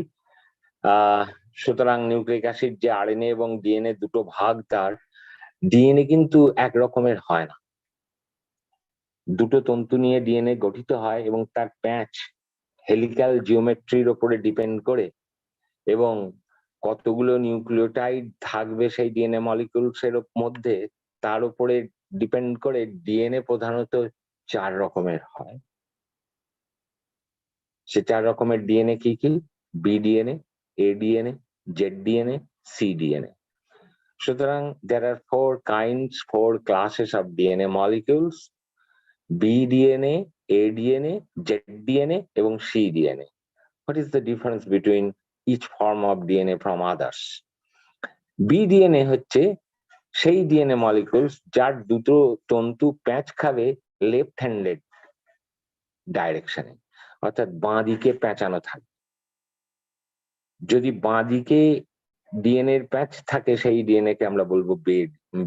সুতরাং নিউক্লিক অ্যাসিড যে আরএনএ এবং ডিএনএ দুটো ভাগ, তার ডিএনএ কিন্তু এক রকমের হয় না। দুটো তন্তু নিয়ে ডিএনএ গঠিত হয়, এবং তার প্যাচ হেলিক্যাল জিওমেট্রির উপরে ডিপেন্ড করে, এবং কতগুলো নিউক্লিওটাইড থাকবে সেই ডিএনএ মলিকিউলস এর মধ্যে, তার উপরে ডিপেন্ড করে ডিএনএ প্রধানত 4 রকমের হয়। সে 4 রকমের ডিএনএ কি কি? B DNA, A DNA, Z DNA, C DNA. সুতরাং there are 4 classes of DNA molecules: B DNA, A DNA, Z DNA এবং C DNA. What is the difference between each form of DNA from others? B DNA হচ্ছে সেই DNA molecules যার দুটো তন্তু প্যাঁচ খাবে left handed ডাইরেকশনে, অর্থাৎ বাঁ দিকে প্যাঁচানো থাকে। যদি বাঁ দিকে ডিএনএ এর প্যাঁচ থাকে, সেই ডিএনএ কে আমরা বলবো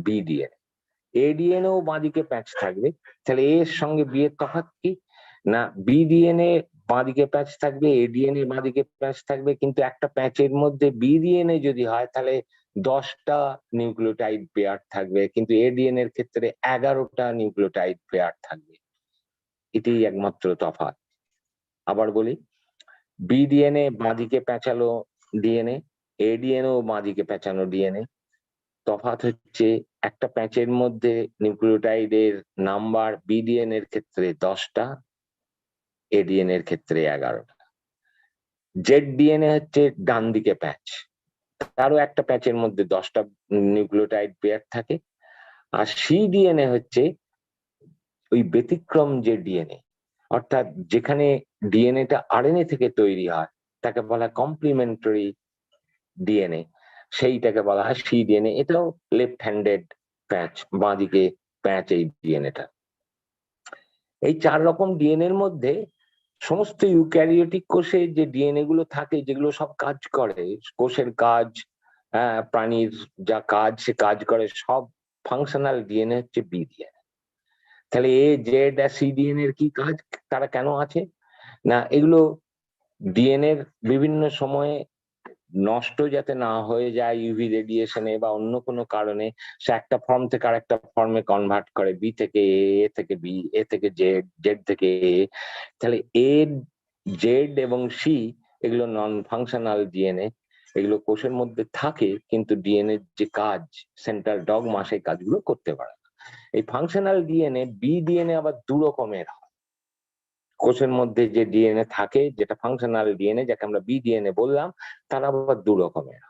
বি ডিএনএ। এ ডিএনএ ও বাঁ দিকে প্যাঁচ থাকবে, তাহলে এর সঙ্গে বি এর তফাৎ কি? না, বিডিএনএ বাঁদিকে প্যাচ থাকবে, এডিএনএ বাঁদিকে প্যাচ থাকবে, কিন্তু একটা প্যাচের মধ্যে বিডিএনএ যদি হয় তাহলে 10টা নিউক্লিওটাইড পেয়ার থাকবে, কিন্তু এডিএনএ এর ক্ষেত্রে 11টা নিউক্লিওটাইড পেয়ার থাকবে। এটাই একমাত্র তফাৎ। আবার বলি, বিডিএনএ বাঁদিকে প্যাঁচালো ডিএনএ, এডিএনএও বাঁদিকে প্যাঁচানো ডিএনএ। তফাৎ হচ্ছে একটা প্যাচের মধ্যে নিউক্লিওটাইডের নাম্বার বিডিএনএ এর ক্ষেত্রে 10টা, এডিএনএ এর ক্ষেত্রে 11টা। জেড ডিএনএ হচ্ছে ডান দিকে প্যাচ, তারও একটা প্যাচের মধ্যে 10টা নিউক্লিওটাইড পেয়ার থাকে। আর সি ডিএনএ হচ্ছে ওই ব্যতিক্রম যে ডিএনএ, অর্থাৎ যেখানে ডিএনএটা আরএনএ থেকে তৈরি হয় তাকে বলা হয় কমপ্লিমেন্টারি ডিএনএ, সেইটাকে বলা হয় সি ডিএনএ। এটাও লেফট হ্যান্ডেড প্যাচ, বাঁদিকে প্যাচ এই ডিএনএটা। এই 4 রকম ডিএনএ এর মধ্যে সমস্ত ইউক্যারিওটিক কোষে যে ডিএনএ গুলো থাকে, যেগুলো সব কাজ করে, কোষের কাজ, প্রাণীর যা কাজ সে কাজ করে, সব ফাংশনাল ডিএনএ হচ্ছে বি ডিএনএ। তাহলে এ জেড আর সি ডিএনএ এর কি কাজ, তারা কেন আছে? না, এগুলো ডিএনএ এর বিভিন্ন সময়ে নষ্ট যাতে না হয়ে যায় ইউভি রেডিয়েশনে বা অন্য কোনো কারণে, সে একটা ফর্ম থেকে আরেকটা ফর্মে কনভার্ট করে, বি থেকে এ থেকে বি, এ থেকে জেড, জেড থেকে এ। তাহলে এ, জেড এবং সি এগুলো নন ফাংশনাল ডিএনএ, এগুলো কোষের মধ্যে থাকে কিন্তু ডিএনএ যে কাজ, সেন্ট্রাল ডগমা, সেই কাজগুলো করতে পারে না। এই ফাংশনাল ডিএনএ, বি ডিএনএ আবার 2 রকমের হয়। কোষের মধ্যে যে ডিএনএ থাকে, যেটা ফাংশনাল ডিএনএ, যাকে আমরা বিডিএনএ বললাম, তার আবার 2 রকমের।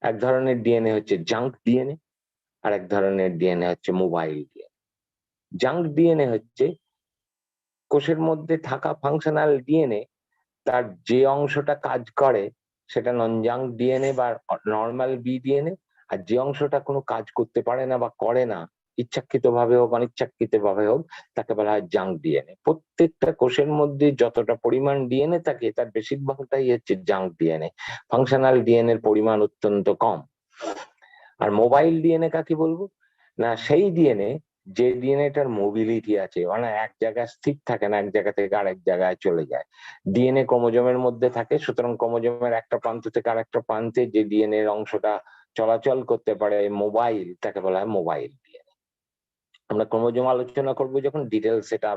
এক ধরনের ডিএনএ হচ্ছে জাঙ্ক ডিএনএ, আর এক ধরনের ডিএনএ হচ্ছে মোবাইল ডিএনএ। জাঙ্ক ডিএনএ হচ্ছে কোষের মধ্যে থাকা ফাংশনাল ডিএনএ, তার যে অংশটা কাজ করে সেটা নন জাঙ্ক ডিএনএ বা নর্মাল বিডিএনএ, আর যে অংশটা কোনো কাজ করতে পারে না বা করে না, ইচ্ছাকৃত ভাবে হোক অনিচ্ছাকৃত ভাবে হোক, তাকে বলা হয় জাঙ্ক ডিএনএ। প্রত্যেকটা কোষের মধ্যে যতটা পরিমাণ ডিএনএ থাকে তার বেশিরভাগটাই হচ্ছে জাঙ্ক ডিএনএ, ফাংশনাল ডিএনএ এর পরিমাণ অত্যন্ত কম। আর মোবাইল ডিএনএ কাকে বলবো? না, সেই ডিএনএ যে ডিএনএটার মোবিলিটি আছে, মানে এক জায়গায় স্থির থাকে না, এক জায়গা থেকে আরেক জায়গায় চলে যায়। ডিএনএ ক্রোমোজোমের মধ্যে থাকে, সুতরাং ক্রোমোজোমের একটা প্রান্ত থেকে আরেকটা প্রান্তে যে ডিএনএ এর অংশটা চলাচল করতে পারে, মোবাইল, তাকে বলা হয় মোবাইল ডিএনএ। আমরা ক্রোমোজোম আলোচনা করবো যখন, ডিটেলস সেটা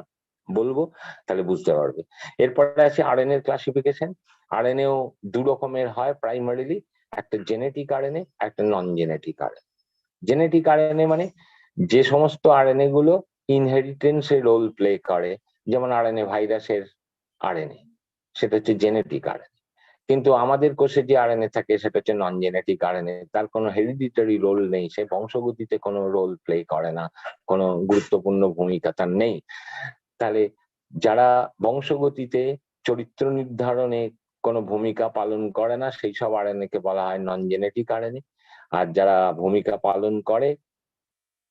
বলবো, তাহলে বুঝতে পারবে। এরপরে আছে আরএনএ এর ক্লাসিফিকেশন। আরএনএও 2 রকমের হয় প্রাইমারিলি, একটা জেনেটিক আরএনএ, একটা নন জেনেটিক আরএনএ। জেনেটিক আরএনএ মানে যে সমস্ত আরএনএ গুলো ইনহেরিটেন্সে রোল প্লে করে, যেমন আরএনএ ভাইরাসের আরএনএ, সেটা হচ্ছে জেনেটিক আরএনএ। কিন্তু আমাদের কোষে যে আরএনএ থাকে সেটা হচ্ছে নন জেনেটিক আরএনএ, তার কোনো হেরিডিটারি রোল নেই, সে বংশগতিতে কোনো রোল প্লে করে না, কোনো গুরুত্বপূর্ণ ভূমিকা তার নেই। তাহলে যারা বংশগতিতে, চরিত্র নির্ধারণে কোনো ভূমিকা পালন করে না, সেই সব আরএনএ কে বলা হয় নন জেনেটিক আরএনএ। আর যারা ভূমিকা পালন করে,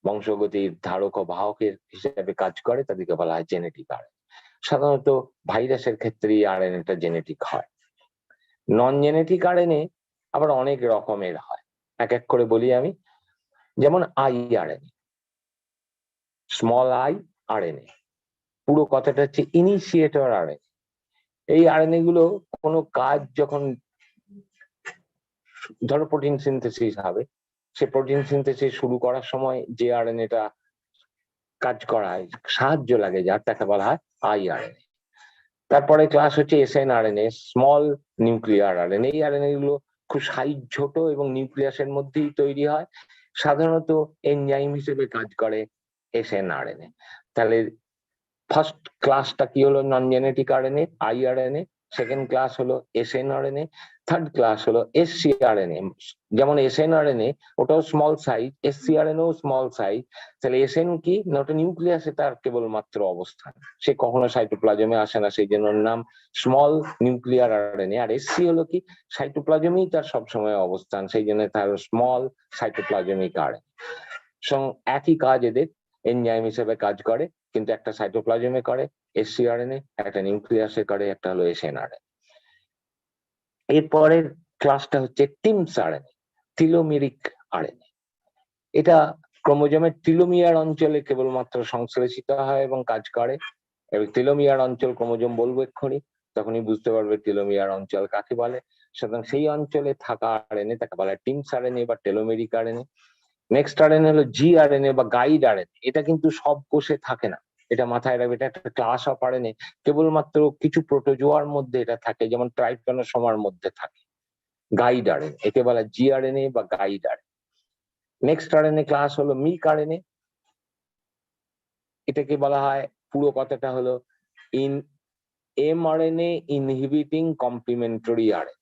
বংশগতির ধারক ও বাহকের হিসেবে কাজ করে, তাদেরকে বলা হয় জেনেটিক আরএনএ। সাধারণত ভাইরাসের ক্ষেত্রে আরএনএটা জেনেটিক হয়। নন জেনেটিক আরএনএ আবার অনেক রকমের হয়, এক এক করে বলি আমি। যেমন আইআরএনএ, স্মল আই আরএনএ, পুরো কথাটা হচ্ছে ইনিশিয়েটর আরএনএ। এই আরএনএ গুলো কোনো কাজ যখন, ধরো প্রোটিন সিনথেসিস হবে, সে প্রোটিন সিনথেসিস শুরু করার সময় যে আরএনএটা কাজ করায়, সাহায্য লাগে যার, তাকে বলা হয় আইআরএনএ। তারপরে ক্লাস হচ্ছে এসএনআরএনএ, স্মল নিউক্লিয়ার আরএনএ। এই আরএনএ গুলো খুব সাইজ ছোট এবং নিউক্লিয়াসের মধ্যেই তৈরি হয়, সাধারণত এনজাইম হিসেবে কাজ করে এসএনআরএনএ। তাহলে ফার্স্ট ক্লাসটা কি হলো? নন genetic RNA, IRNA. Second class হলো এসএনআরএনএ। থার্ড ক্লাস হলো এসসিআরএনএ। যেমন এসএনআরএনএ ওটাও স্মল সাইজ, এসসিআরএনএও স্মল সাইজ। তাহলে এসএন কি না, ওটা নিউক্লিয়াসে তার কেবলমাত্র অবস্থান, সে কখনো সাইটোপ্লাজমে আসে না, সেই জন্য ওর নাম স্মল নিউক্লিয়ার আরএনএ। আর এসসি হলো কি, সাইটোপ্লাজমেই তার সবসময় অবস্থান, সেই জন্য তার স্মল সাইটোপ্লাজমিক আরএনএ। একই কাজ এদের, এনজাইম হিসেবে কাজ করে, কিন্তু একটা সাইটোপ্লাজমে করে এসসিআরএনএ, একটা নিউক্লিয়াসে করে, একটা হলো এসএনআরএনএ। এরপরের ক্লাসটা হচ্ছে টিমস আরএনএ, টিলোমেরিক আরএনএ। এটা ক্রোমোজোমের টিলোমিয়ার অঞ্চলে কেবলমাত্র সংশ্লেষিত হয় এবং কাজ করে। এবং টেলোমিয়ার অঞ্চল ক্রোমোজোম বলবো এক্ষুনি, তখনই বুঝতে পারবে টেলোমিয়ার অঞ্চল কাকে বলে। সুতরাং সেই অঞ্চলে থাকা আরএনএ তাকে বলা হয় টিমস আরএনএ বা টেলোমেরিক আরএনএ। নেক্সট আরএনএ হলো জি আরএনএ বা গাইড আরএনএ। এটা কিন্তু সব কোষে থাকে না, এটা মাথায় রাখবে, এটা একটা ক্লাস অফ আরএনএ। কেবলমাত্র কিছু প্রোটোজোয়ার মধ্যে এটা থাকে, যেমন ট্রাইপ্যানোসোমার মধ্যে থাকে। গাইড আরএনএ, একে বলা জি আরএনএ বা guide RNA. Next RNA class হলো মিক আরএনএ। এটাকে বলা হয়, পুরো কথাটা হলো in mRNA inhibiting complementary RNA.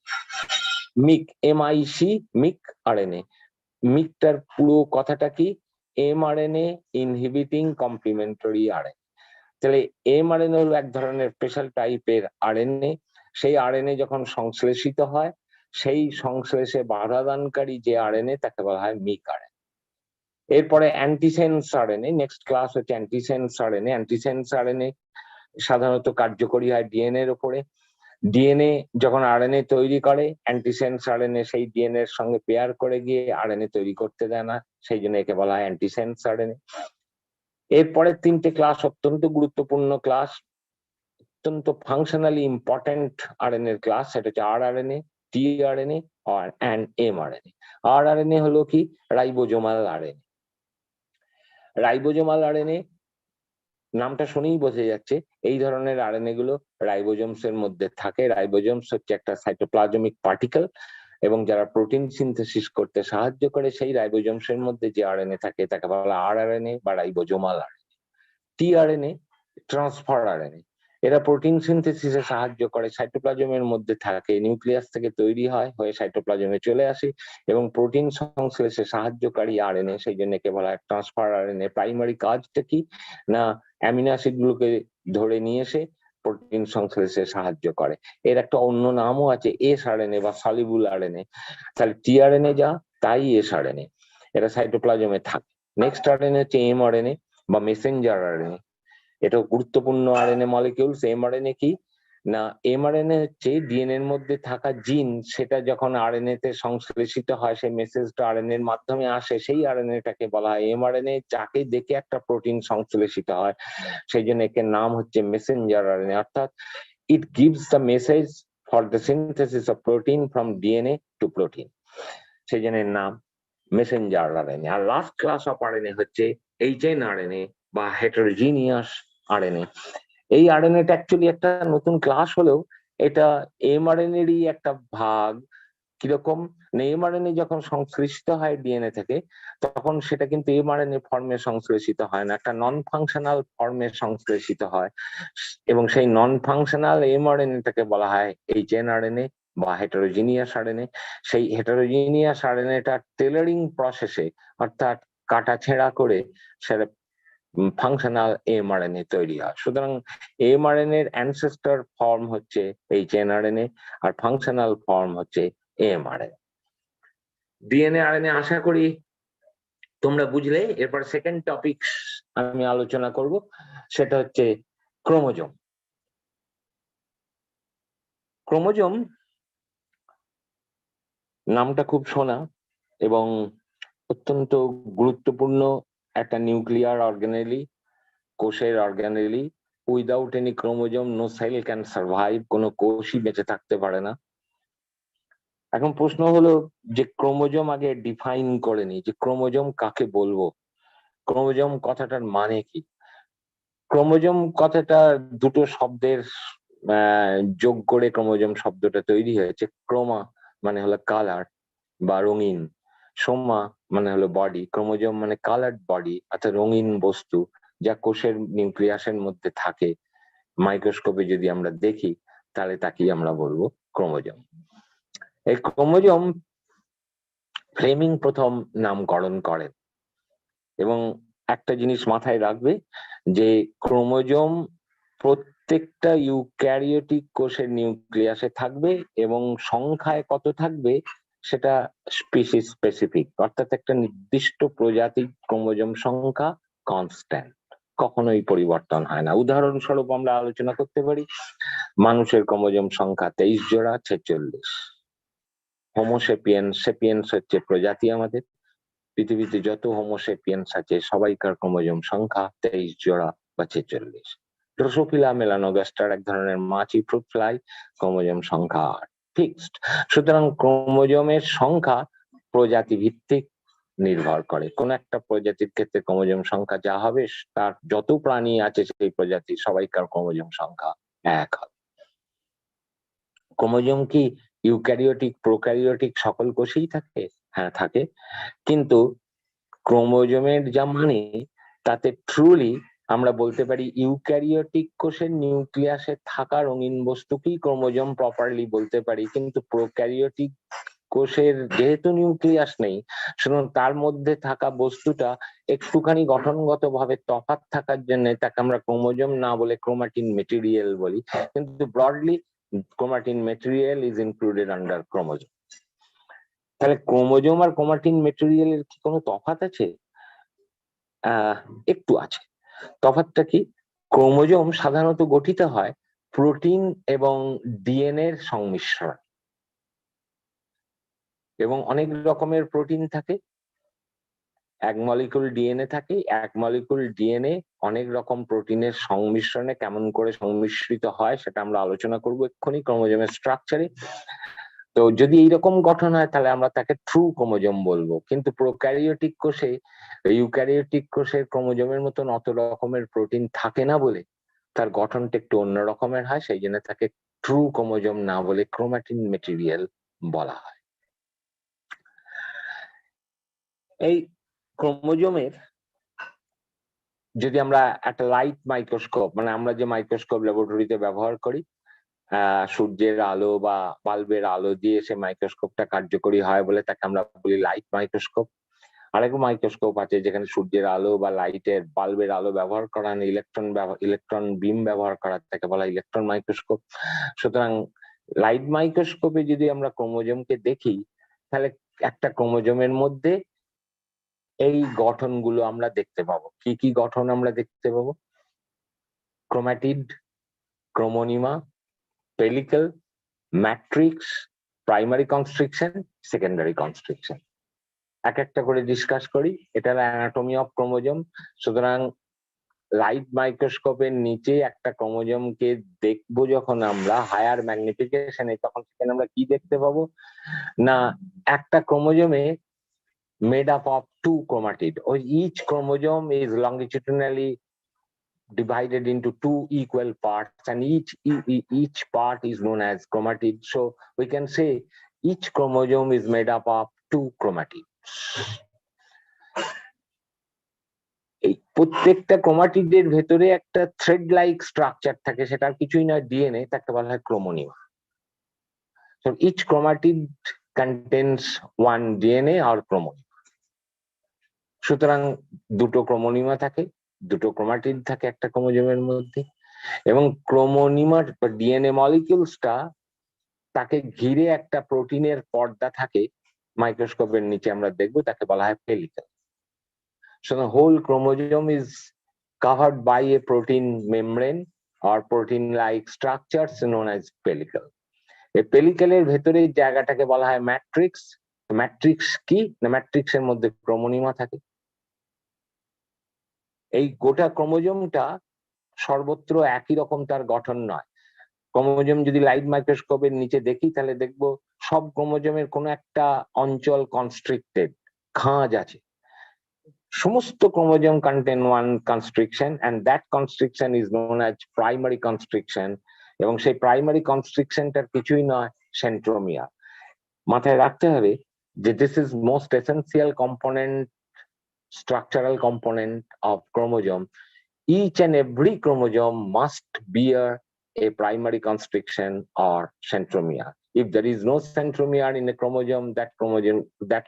Mic, MIC, mic RNA. মিকটার পুরো কথাটা কি? MRNA inhibiting complementary RNA. তাহলে এমআরএনএ হলো এক ধরনের স্পেশাল টাইপের আরএনএ। সেই আরএনএ যখন সংশ্লেষিত হয়, সেই সংশ্লেষে বাধাদানকারী যে আরএনএ তাকে বলা হয় মিক আরএনএ। এরপরে অ্যান্টিসেন্স আরএনএ, নেক্সট ক্লাস হচ্ছে অ্যান্টিসেন্স আরএনএ। অ্যান্টিসেন্স আরএনএ সাধারণত কার্যকরী হয় ডিএনএ এর উপরে। ডিএনএ যখন আরএনএ তৈরি করে, অ্যান্টিসেন্স আরএনএ সেই ডিএনএ এর সঙ্গে পেয়ার করে গিয়ে আরএনএ তৈরি করতে দেয় না, সেই জন্য একে বলা হয় অ্যান্টিসেন্স আরএনএ। এরপরে তিনটে ক্লাস অত্যন্ত গুরুত্বপূর্ণ ক্লাস, অত্যন্ত ফাংশনালি ইম্পর্টেন্ট আরএনএ এর ক্লাস, সেটা হচ্ছে আর আরএনএ, টি আরএনএ আর এমআরএনএ। আর আরএনএ হলো কি? Ribosomal RNA. রাইবোজোমাল আরএনএ নামটা শুনেই বোঝা যাচ্ছে এই ধরনের আরএনএ গুলো রাইবোজোমস এর মধ্যে থাকে। রাইবোজোমস হচ্ছে একটা সাইটোপ্লাজমিক পার্টিকেল, এবং যারা প্রোটিন সিনথেসিস করতে সাহায্য করে সেই রাইবোজোমস এর মধ্যে যে আরএনএ থাকে তাকে বলা আর আরএনএ বা রাইবোজোমাল আরএনএ। টি আরএনএ ট্রান্সফার আরএনএ, এরা প্রোটিন সিনথেসিসে সাহায্য করে, সাইটোপ্লাজমের মধ্যে থাকে, নিউক্লিয়াস থেকে তৈরি হয়, হয়ে সাইটোপ্লাজমে চলে আসে এবং প্রোটিন সংশ্লেষে সাহায্যকারী আরএনএ, সেই জন্য একে বলা হয় ট্রান্সফার আরএনএ। প্রাইমারি কাজটা কি না, অ্যামিনো অ্যাসিড গুলোকে ধরে নিয়ে এসে প্রোটিন সংশ্লেষে সাহায্য করে। এর একটা অন্য নামও আছে, এস আরএনএ বা সলিবুল আরএনএ। তাহলে টি আরএনএ যা, তাই এস আরএনএ, এরা সাইটোপ্লাজমে থাকে। নেক্সট আরএনএ হচ্ছে এমআরএনএ বা মেসেঞ্জার আরএনএ। এটা গুরুত্বপূর্ণ আরএনএ মলিকিউলস। এমআরএনএ কি না, এমআরএনএ হচ্ছে ডিএনএ এর মধ্যে থাকা জিন, সেটা যখন আরএনএ তে সংশ্লেষিত হয়, সেই মেসেজটা আরএনএ এর মাধ্যমে আসে, সেই আরএনএটাকে বলা হয় এমআরএনএ, যাকে দেখে একটা প্রোটিন সংশ্লেষিত হয়, সেই জন্য একে নাম হচ্ছে মেসেঞ্জার আরএনএ। অর্থাৎ it gives the message for the synthesis of protein from DNA to protein, সেই জন্য এর নাম মেসেঞ্জার আরএনএ। আর লাস্ট ক্লাস অফ আরএনএ হচ্ছে এইচএন আরএনএ বা হেটারোজিনিয়াস আরএনএ। এই আরএনএটা অ্যাকচুয়ালি একটা নতুন ক্লাস হলেও এটা এমআরএনএরই একটা ভাগ। কিরকম? এমআরএনএ যখন সংশ্লেষিত হয় ডিএনএ থেকে, তখন সেটা কিন্তু এমআরএনএ ফর্মে সংশ্লেষিত হয় না, একটা নন ফাংশনাল ফর্মে সংশ্লেষিত হয়, এবং সেই নন ফাংশনাল এমআরএনএটাকে বলা হয় এইচএনআরএনএ বা হেটারোজিনিয়াস আরএনএ। সেই হেটারোজিনিয়াস আরএনএটা টেলারিং প্রসেসে, অর্থাৎ কাটা ছেঁড়া করে সেটা ফাংশনাল এমআরএনএ তৈরি হয়। সুতরাং এমআরএনএ এর অ্যানসেস্টর ফর্ম হচ্ছে এইচএনআরএনএ আর ফাংশনাল ফর্ম হচ্ছে এমআরএনএ। ডিএনএ আরএনএ আশা করি তোমরা বুঝলে। এরপর সেকেন্ড টপিক আমি আলোচনা করব, সেটা হচ্ছে ক্রোমোজোম। ক্রোমোজোম নামটা খুব শোনা এবং অত্যন্ত গুরুত্বপূর্ণ একটা নিউক্লিয়ার অর্গানেলি, কোষের organelle. Without any chromosome no cell can survive, কোনো কোষই বেঁচে থাকতে পারে না। এখন প্রশ্ন হলো যে ক্রোমোজোম আগে ডিফাইন করে নি, যে ক্রোমোজোম কাকে বলবো, ক্রোমোজোম কথাটার মানে কি। ক্রোমোজোম কথাটা দুটো শব্দের যোগ করে ক্রোমোজোম শব্দটা তৈরি হয়েছে। ক্রোমা মানে হলো কালার বা রঙিন, সোমা মানে হলো বডি, ক্রোমোজোম মানে কালার্ড বডি, অর্থাৎ রঙিন বস্তু যা কোষের নিউক্লিয়াসের মধ্যে থাকে। মাইক্রোস্কোপে যদি আমরা দেখি তাহলে তাকেই আমরা বলবো ক্রোমোজোম। এই ক্রোমোজোম ফ্লেমিং প্রথম নামকরণ করেন, এবং একটা জিনিস মাথায় রাখবে যে ক্রোমোজোম প্রত্যেকটা ইউক্যারিওটিক কোষের নিউক্লিয়াসে থাকবে, এবং সংখ্যায় কত থাকবে সেটা স্পিসিস স্পেসিফিক, অর্থাৎ একটা নির্দিষ্ট প্রজাতির ক্রোমোজোম সংখ্যা কনস্ট্যান্ট, কখনোই পরিবর্তন হয় না। উদাহরণস্বরূপ আমরা আলোচনা করতে পারি মানুষের ক্রোমোজোম সংখ্যা 23 জোড়া, 46। হোমোসেপিয়েন্স, সেপিয়েন্স হচ্ছে প্রজাতি আমাদের, পৃথিবীতে যত হোমোসেপিয়েন্স আছে সবাইকার ক্রোমোজোম সংখ্যা 23 জোড়া বা 46। ড্রোসোফিলা মেলানোগাস্টার এক ধরনের মাছি ফ্রুট ফ্লাই, ক্রোমোজোম সংখ্যা ফিক্সড। সুতরাং ক্রোমোজোমের সংখ্যা প্রজাতি ভিত্তিক নির্ভর করে। কোন একটা প্রজাতির ক্ষেত্রে ক্রোমোজোম সংখ্যা যা হবে, তার যত প্রাণী আছে সেই প্রজাতি সবাইকার ক্রোমোজোম সংখ্যা এক হবে। ক্রোমোজোম কি ইউক্যারিওটিক প্রোক্যারিওটিক সকল কোষেই থাকে? হ্যাঁ থাকে, কিন্তু ক্রোমোজোমের যা মানে তাতে ট্রুলি আমরা বলতে পারি ইউক্যারিওটিক কোষের নিউক্লিয়াসে থাকা রঙিন বস্তুকেই ক্রোমোজোম প্রপারলি বলতে পারি, কিন্তু প্রোক্যারিওটিক কোষের যেহেতু নিউক্লিয়াস নেই, সুতরাং তার মধ্যে থাকা বস্তুটা একটুখানি গঠনগত ভাবে তফাৎ থাকার জন্য তাকে আমরা ক্রোমোজোম না বলে ক্রোমাটিন মেটেরিয়াল বলি, কিন্তু broadly chromatin material is included under chromosome. তাহলে ক্রোমোজোম আর ক্রোমাটিন মেটেরিয়ালের কি কোনো তফাৎ আছে? একটু আছে। তফাৎটা কি? ক্রোমোজোম সাধারণত গঠিত হয় প্রোটিন এবং ডিএনএ এর সংমিশ্রণ, এবং অনেক রকমের প্রোটিন থাকে, এক মলিকুল ডিএনএ থাকে, এক মলিকুল ডিএনএ অনেক রকম প্রোটিনের সংমিশ্রণে কেমন করে সংমিশ্রিত হয় সেটা আমরা আলোচনা করবো এক্ষুনি ক্রোমোজোমের স্ট্রাকচারে। তো যদি এইরকম গঠন হয় তাহলে আমরা তাকে ট্রু ক্রোমোজোম বলবো, কিন্তু প্রোক্যারিওটিক কোষে ইউক্যারিওটিক কোষের ক্রোমোজোমের মতন অত রকমের প্রোটিন থাকে না বলে তার গঠনটা একটু অন্য রকমের হয়, সেই জন্য তাকে ট্রু ক্রোমোজোম না বলে ক্রোমাটিন মেটেরিয়াল বলা হয়। এই ক্রোমোজোমের যদি আমরা একটা লাইট মাইক্রোস্কোপ, মানে আমরা যে মাইক্রোস্কোপ ল্যাবরেটরিতে ব্যবহার করি, সূর্যের আলো বা বাল্বের আলো দিয়ে সে মাইক্রোস্কোপটা কার্যকরী হয় বলে তাকে আমরা বলি লাইট মাইক্রোস্কোপ। আরেক মাইক্রোস্কোপ আছে যেখানে সূর্যের আলো বা লাইটের বাল্বের আলো ব্যবহার করা হয়, ইলেকট্রন বিম ব্যবহার করা, তাকে বলা ইলেকট্রন মাইক্রোস্কোপ। সুতরাং লাইট মাইক্রোস্কোপে যদি আমরা ক্রোমোজোমকে দেখি তাহলে একটা ক্রোমোজোমের মধ্যে এই গঠনগুলো আমরা দেখতে পাবো। কি কি গঠন আমরা দেখতে পাবো? Chromatid, chromonema, pellicle, matrix, primary constriction, secondary constriction. এক একটা করে ডিসকাস করি। এটা হলো অ্যানাটমি অফ ক্রোমোজোম। সুতরাং লাইট মাইক্রোস্কোপের নিচে একটা ক্রোমোজোমকে দেখবো যখন আমরা হায়ার ম্যাগনিফিকেশনে, তখন সেখানে আমরা কি দেখতে পাবো না, একটা ক্রোমোজোমে made up of two chromatid, or each chromosome is longitudinally divided into two equal parts, and each part is known as chromatid. So we can say each chromosome is made up of two chromatids. এই প্রত্যেকটা ক্রোমাটিডের ভেতরে একটা thread like structure থাকে, সেটা কিছুই নয় DNA, তাকে বলা হয় ক্রোমোনিমা। So each chromatid contains one DNA or chromosome. সুতরাং দুটো ক্রোমোনিমা থাকে, দুটো ক্রোমাটিড থাকে একটা ক্রোমোজোমের মধ্যে, এবং ক্রোমোনিমার ডিএনএ মলিকিউলসটা তাকে ঘিরে একটা প্রোটিনের পর্দা থাকে, মাইক্রোস্কোপের নিচে আমরা দেখবো, তাকে বলা হয় পেলিকেল। So the whole chromosome is covered by a protein membrane or protein-like structures known as pellicle. এই পেলিকেলের ভেতরে জায়গাটাকে বলা হয় ম্যাট্রিক্স। ম্যাট্রিক্স কি না, ম্যাট্রিক্সের মধ্যে ক্রোমোনিমা থাকে। এই গোটা ক্রোমোজোমটা সর্বত্র একই রকম তার গঠন নয়। ক্রোমোজোম যদি লাইট মাইক্রোস্কোপের নিচে দেখি তাহলে দেখবো সব ক্রোমোজোমের কোনো একটা অঞ্চল কনস্ট্রিক্টেড, খাঁজ আছে। সমস্ত chromosome contain one constriction, and that constriction is known as primary constriction, এবং সেই প্রাইমারি কনস্ট্রিকশনটার কিছুই নয় সেন্ট্রোমিয়ার। মাথায় রাখতে হবে যে this is most essential component, structural component of chromosome. Each and every chromosome must bear a primary constriction or centromere. If there is no centromere in a chromosome, that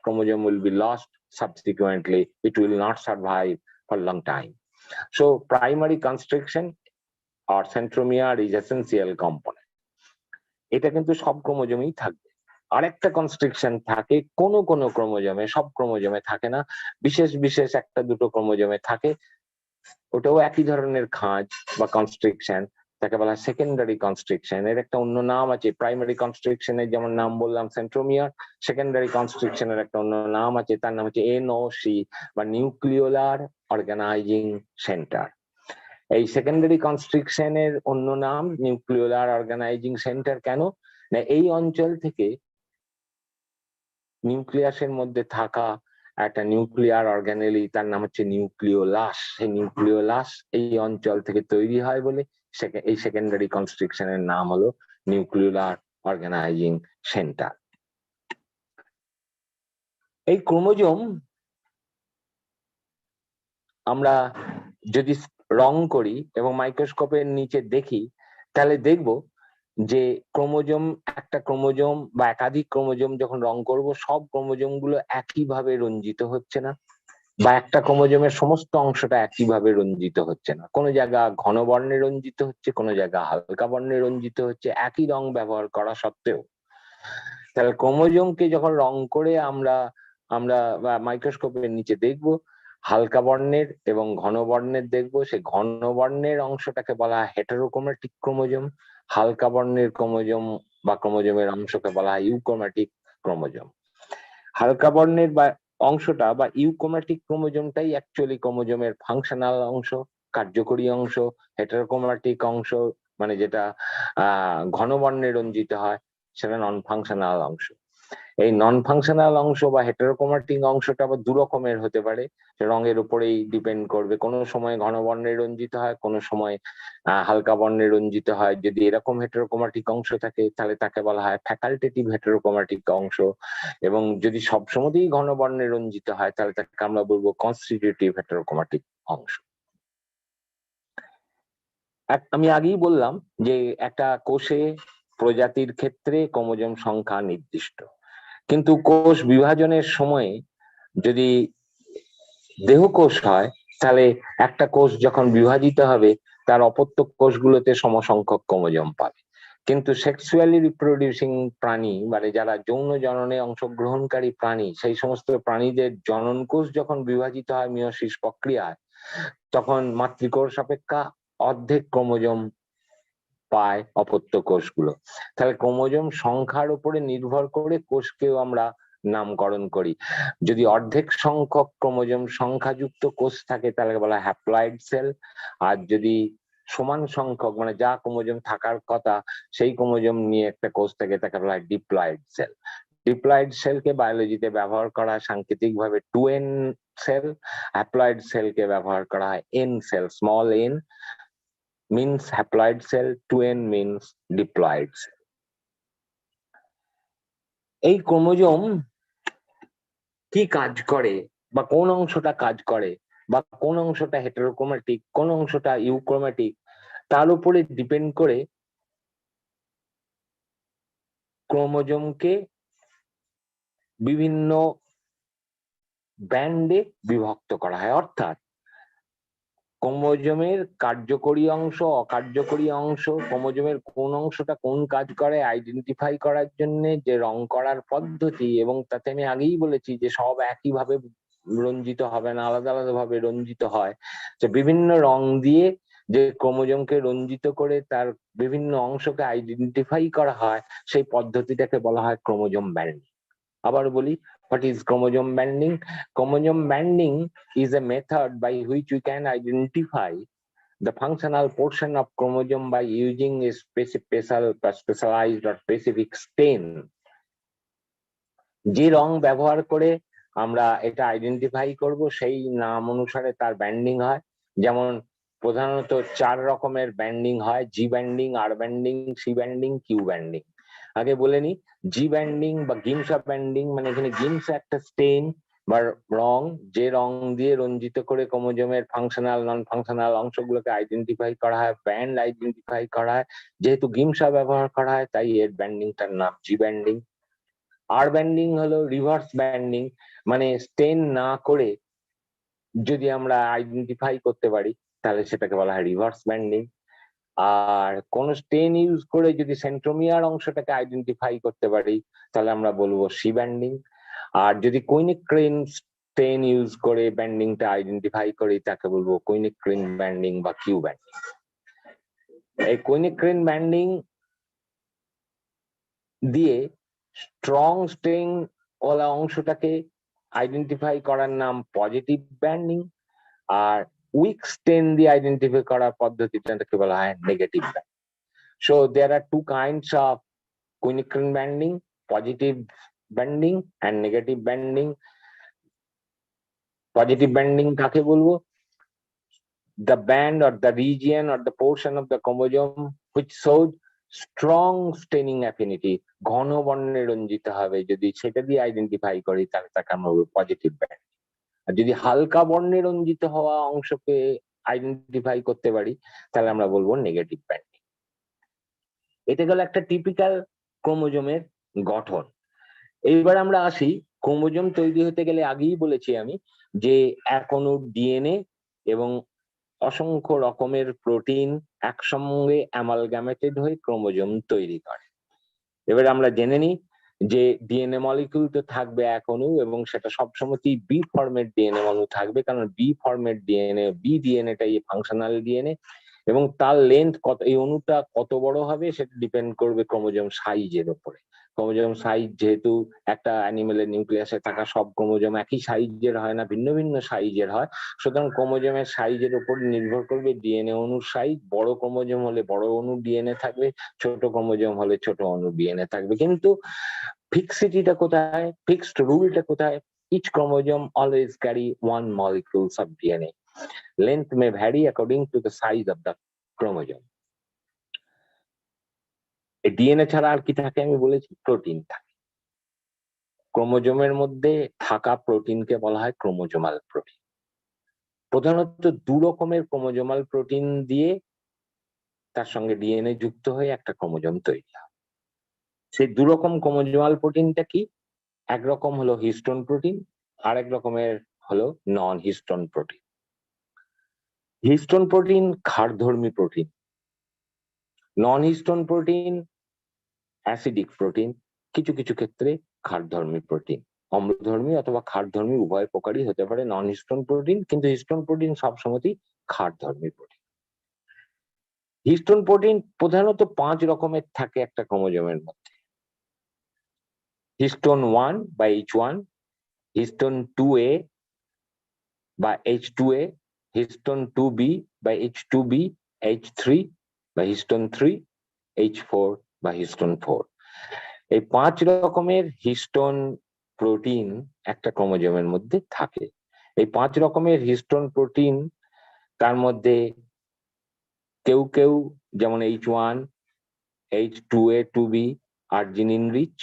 chromosome will be lost subsequently. It will not survive for a long time. So primary constriction or centromere is essential component. এটা কিন্তু সব ক্রোমোজোমেই থাকবে। আরেকটা constriction থাকে কোন কোন ক্রোমোজোমে, সব ক্রোমোজোমে থাকে না, বিশেষ বিশেষ একটা দুটো ক্রোমোজোমে থাকে। ওটাও একই ধরনের খাঁজ বা কনস্ট্রিকশন, তাকে বলা হয় সেকেন্ডারি কনস্ট্রিকশন। এর একটা অন্য নাম আছে। প্রাইমারি কনস্ট্রিকশনের যেমন নাম বললাম সেন্ট্রোমিয়ার, সেকেন্ডারি কনস্ট্রিকশনের একটা অন্য নাম আছে, তার নাম হচ্ছে এনওসি বা নিউক্লিওলার অর্গানাইজিং সেন্টার। এই সেকেন্ডারি কনস্ট্রিকশনের অন্য নাম নিউক্লিওলার অর্গানাইজিং সেন্টার। কেন না এই অঞ্চল থেকে নিউক্লিয়াসের মধ্যে থাকা একটা নিউক্লিয়ার অর্গানেলি, তার নাম হচ্ছে নিউক্লিওলাস। সেই নিউক্লিওলাস এই অঞ্চল থেকে তৈরি হয় বলে এই সেকেন্ডারি কনস্ট্রিকশনের নাম হলো নিউক্লিওলার অর্গানাইজিং সেন্টার। এই ক্রোমোজোম আমরা যদি রং করি এবং মাইক্রোস্কোপের নিচে দেখি, তাহলে দেখব যে ক্রোমোজোম, একটা ক্রোমোজোম বা একাধিক ক্রোমোজোম যখন রং করব, সব ক্রোমোজোম গুলো একইভাবে রঞ্জিত হচ্ছে না, বা একটা ক্রোমোজোমের সমস্ত অংশটা একইভাবে রঞ্জিত হচ্ছে না। কোনো জায়গা ঘন বর্ণে রঞ্জিত হচ্ছে, কোনো জায়গা হালকা বর্ণে রঞ্জিত হচ্ছে, একই রং ব্যবহার করা সত্ত্বেও। তাহলে ক্রোমোজোমকে যখন রং করে আমরা আমরা মাইক্রোস্কোপের নিচে দেখব, হালকা বর্ণের এবং ঘন বর্ণের দেখব। সেই ঘন বর্ণের অংশটাকে বলা হয় হেটেরোক্রোম্যাটিক ক্রোমোজোম, হালকা বর্ণের ক্রোমোজোম বা ক্রোমোজোমের অংশকে বলা হয় ইউক্রোম্যাটিক ক্রোমোজোম। হালকা বর্ণের বা অংশটা বা ইউক্রোম্যাটিক ক্রোমোজোমটাই অ্যাকচুয়ালি ক্রোমোজোমের ফাংশনাল অংশ, কার্যকরী অংশ। হেটেরোক্রোম্যাটিক অংশ মানে যেটা ঘন বর্ণে রঞ্জিত হয়, সেটা নন ফাংশনাল অংশ। এই নন ফাংশনাল অংশ বা হেটেরোক্রোম্যাটিক অংশটা আবার দু রকমের হতে পারে, রঙের উপরেই ডিপেন্ড করবে। কোনো সময় ঘন বর্ণে রঞ্জিত হয়, কোনো সময় হালকা বর্ণে রঞ্জিত হয়। যদি এরকম হেটেরোক্রোম্যাটিক অংশ থাকে তাহলে তাকে বলা হয় ফ্যাকাল্টেটিভ হেটেরোক্রোম্যাটিক অংশ, এবং যদি সবসময়ই ঘন বর্ণে রঞ্জিত হয় তাহলে তাকে আমরা বলবো কনস্টিটিউটিভ হেটেরোক্রোম্যাটিক অংশ। আমি আগেই বললাম যে একটা কোষে প্রজাতির ক্ষেত্রে ক্রোমোজোম সংখ্যা নির্দিষ্ট, কিন্তু কোষ বিভাজনের সময়ে যদি দেহকোষ হয়, তাহলে একটা কোষ যখন বিভাজিত হবে তার অপত্য কোষগুলোতে সমসংখ্যক ক্রোমোজোম পাবে। কিন্তু সেক্সুয়ালি রিপ্রোডিউসিং প্রাণী, মানে যারা যৌন জননে অংশগ্রহণকারী প্রাণী, সেই সমস্ত প্রাণীদের জনন কোষ যখন বিভাজিত হয় মিয়োসিস প্রক্রিয়ায়, তখন মাতৃকোষ অপেক্ষা অর্ধেক ক্রোমোজোম পায় অপত্য কোষগুলো। তাহলে ক্রোমোজোম সংখ্যার উপরে নির্ভর করে কোষকেও আমরা নামকরণ করি। যদি অর্ধেক সংখ্যক ক্রোমোজোম সংখ্যাযুক্ত কোষ থাকে তাহলে বলা হয় হ্যাপ্লয়েড সেল, আর যদি সমান সংখ্যক মানে যা ক্রোমোজোম থাকার কথা সেই ক্রোমোজোম নিয়ে একটা কোষ থাকে তাকে বলা হয় ডিপ্লয়েড সেল। ডিপ্লয়েড সেলকে বায়োলজিতে ব্যবহার করা হয় সাংকেতিকভাবে 2n সেল, হ্যাপ্লয়েড সেলকে ব্যবহার করা হয় n cell. Small n means haploid cell, 2n means diploid cell. এই ক্রোমোজোম কি কাজ করে বা কোন অংশটা কাজ করে বা কোন অংশটা হেটেরোক্রোম্যাটিক, কোন অংশটা ইউক্রোম্যাটিক, তার উপরে ডিপেন্ড করে ক্রোমোজোমকে বিভিন্ন ব্যান্ডে বিভক্ত করা হয়। অর্থাৎ ক্রোমোজোমের কার্যকরী অংশ, অকার্যকরী অংশ, ক্রোমোজোমের কোন অংশটা কোন কাজ করে আইডেন্টিফাই করার জন্য যে রং করার পদ্ধতি, এবং তাতে আমি আগেই বলেছি যে সব একইভাবে রঞ্জিত হবে না, আলাদা আলাদা ভাবে রঞ্জিত হয়। যে বিভিন্ন রং দিয়ে যে ক্রোমোজোমকে রঞ্জিত করে তার বিভিন্ন অংশকে আইডেন্টিফাই করা হয়, সেই পদ্ধতিটাকে বলা হয় ক্রোমোজোম ব্যান্ডিং। আবার বলি, what is chromosome banding? Chromosome banding is a method by which we can identify the functional portion of chromosome by using a specialized or specific stain. যে রং ব্যবহার করে আমরা এটা আইডেন্টিফাই করব সেই নাম অনুসারে তার ব্যান্ডিং হয়। যেমন প্রধানত 4 রকমের ব্যান্ডিং হয়: G banding, R banding, C banding, Q banding. আগে বলে নি, জি ব্যান্ডিং বা গিমসা ব্যান্ডিং মানে এখানে গিমসা একটা স্টেইন বা রং, যে রং দিয়ে রঞ্জিত করে ক্রোমোজোমের ফাংশনাল নন ফাংশনাল অংশগুলোকে আইডেন্টিফাই করা হয়, ব্যান্ড আইডেন্টিফাই করা হয়। যেহেতু গিমসা ব্যবহার করা হয় তাই এর ব্যান্ডিংটার নাম জি ব্যান্ডিং। আর ব্যান্ডিং হলো রিভার্স ব্যান্ডিং, মানে স্টেন না করে যদি আমরা আইডেন্টিফাই করতে পারি তাহলে সেটাকে বলা হয় রিভার্স ব্যান্ডিং। আর কোন স্টেন ইউজ করে যদি সেন্ট্রোমিয়ার অংশটাকে আইডেন্টিফাই করতে পারি তাহলে আমরা বলবো সি ব্যান্ডিং। আর যদি কুইনিক্রিন স্টেন ইউজ করে ব্যান্ডিংটা আইডেন্টিফাই করি তাকে বলবো কুইনিক্রিন ব্যান্ডিং বা কিউ ব্যান্ডিং। এই কুইনিক্রিন ব্যান্ডিং দিয়ে স্ট্রং স্টেন ওলা অংশটাকে আইডেন্টিফাই করার নাম পজিটিভ ব্যান্ডিং, আর উইক স্টেন দিয়ে আইডেন্টিফাই করার পদ্ধতিটাকে বলা হয় negative band. So there are two kinds of Quinicrin banding, positive banding and negative banding. Positive banding কাকে বলবো? The band or the region or the portion of the chromosome which shows strong staining affinity, ঘন বর্ণে রঞ্জিত হবে, যদি সেটা দিয়ে identify করি তাহলে তাকে আমরা বলবো পজিটিভ ব্যান্ড। আর যদি হালকা বর্ণে রঞ্জিত হওয়া অংশকে আইডেন্টিফাই করতে পারি তাহলে আমরা বলবো নেগেটিভ ব্যান্ডিং। এটা গেল একটা টিপিক্যাল ক্রোমোজোমের গঠন। এইবার আমরা আসি, ক্রোমোজোম তৈরি হতে গেলে আগেই বলেছি আমি যে এক অণুর ডিএনএ এবং অসংখ্য রকমের প্রোটিন একসঙ্গে অ্যামালগামেটেড হয়ে ক্রোমোজোম তৈরি করে। এবার আমরা জেনে নিই যে ডিএনএ মলিকিউল তো থাকবে এক অণু, এবং সেটা সবসময়ই বি ফরম্যাট ডিএনএ অণু থাকবে, কারণ বি ফরম্যাট ডিএনএ, বি ডিএনএটাই ফাংশনাল ডিএনএ, এবং তার লেন্থ কত, এই অণুটা কত বড় হবে সেটা ডিপেন্ড করবে ক্রোমোজোম সাইজের উপরে। ক্রোমোজোম সাইজ যেহেতু একটা অ্যানিমেলের নিউক্লিয়াসে থাকা সব ক্রোমোজোম একই সাইজের হয় না, ভিন্ন ভিন্ন সাইজের হয়, সুতরাং ক্রোমোজোমের সাইজের উপর নির্ভর করবে ডিএনএ অণুর সাইজ। বড় ক্রোমোজোম হলে বড় অণুর ডিএনএ থাকবে, ছোট ক্রোমোজোম হলে ছোট অণুর ডিএনএ থাকবে। কিন্তু ফিক্সিটিটা কোথায়, ফিক্সড রুলটা কোথায়? Each chromosome always carry one molecules of DNA. Length may vary according to the size of the chromosome. DNA ছাড়া আর কি থাকে আমি বলেছি? প্রোটিন থাকে। ক্রোমোজোমের মধ্যে থাকা প্রোটিনকে বলা হয় ক্রোমোজোমাল প্রোটিন। প্রধানত দু রকমের ক্রোমোজোমাল প্রোটিন দিয়ে তার সঙ্গে ডিএনএ যুক্ত হয়ে একটা ক্রোমোজোম তৈরি হয়। সেই দু রকম ক্রোমোজোমাল প্রোটিনটা কি? একরকম হলো হিস্টোন প্রোটিন, আর এক রকমের হলো non histone protein. Histone protein ক্ষারধর্মী protein, non histone protein acidic protein, কিছু কিছু ক্ষেত্রে ক্ষারধর্মী প্রোটিন। অম্লধর্মী অথবা ক্ষারধর্মী উভয় প্রকারই হতে পারে নন হিস্টোন প্রোটিন, কিন্তু হিস্টোন প্রোটিন সবসময়ই ক্ষারধর্মী প্রোটিন। হিস্টোন প্রোটিন প্রধানত 5 রকমের থাকে একটা ক্রোমোজোমের মধ্যে। হিস্টোন 1 বা H1, হিস্টোন 2A বা H2A, হিস্টোন 2B বা H2B, H3 বা হিস্টোন 3, H4 বা হিস্টোন 4। এই 5 রকমের হিস্টোন প্রোটিন একটা ক্রোমোজোমের মধ্যে থাকে। এই 5 রকমের হিস্টোন প্রোটিন তার মধ্যে কেউ কেউ যেমন H1, H2A, 2B arginine rich,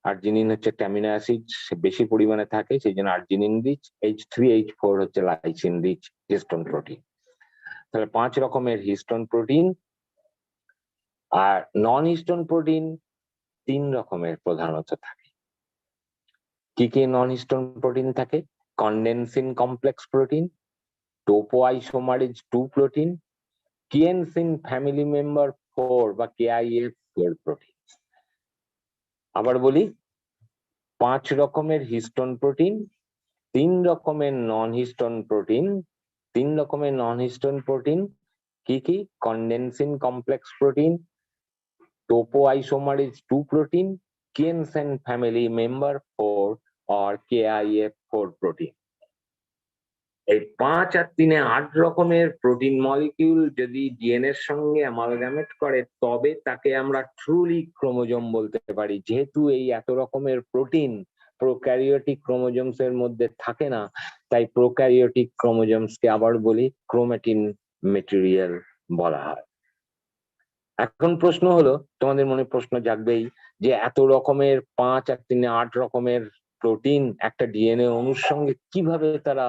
arginine হচ্ছে অ্যামিনো অ্যাসিড বেশি পরিমাণে থাকে সেই জন্য আর্জিনিন রিচ, H3, H4 হচ্ছে লাইসিন রিচ হিস্টোন প্রোটিন। তাহলে 5 রকমের হিস্টোন প্রোটিন। আর নন হিস্টোন প্রোটিন 3 রকমের প্রধানত থাকে। কি কি নন হিস্টোন প্রোটিন থাকে? Condensin complex protein, topoisomerase 2 protein, kinesin family member 4 বা KIF4 প্রোটিন। আবার বলি, 5 রকমের হিস্টোন প্রোটিন, 3 রকমের নন হিস্টোন প্রোটিন। 3 রকমের নন হিস্টোন প্রোটিন কি কি? Condensin complex protein, topoisomerase 2 protein, kinesin family member 4 or KIF4 protein. এই 5 আর 3 8 রকমের প্রোটিন মলিকিউল যদি ডিএনএ এর সঙ্গে অ্যামালগামেট করে তবে তাকে আমরা ট্রুলি ক্রোমোজোম বলতে পারি। যেহেতু এই এত রকমের প্রোটিন প্রোক্যারিওটিক ক্রোমোজোমস এর মধ্যে থাকে না, তাই প্রোক্যারিওটিক ক্রোমোজোমস কে আবার বলি ক্রোমাটিন মেটেরিয়াল বলা হয়। এখন প্রশ্ন হলো, তোমাদের মনে প্রশ্ন জাগবেই যে এত রকমের 5 আর 3 8 রকমের প্রোটিন একটা ডিএনএ অণুর সঙ্গে কিভাবে তারা,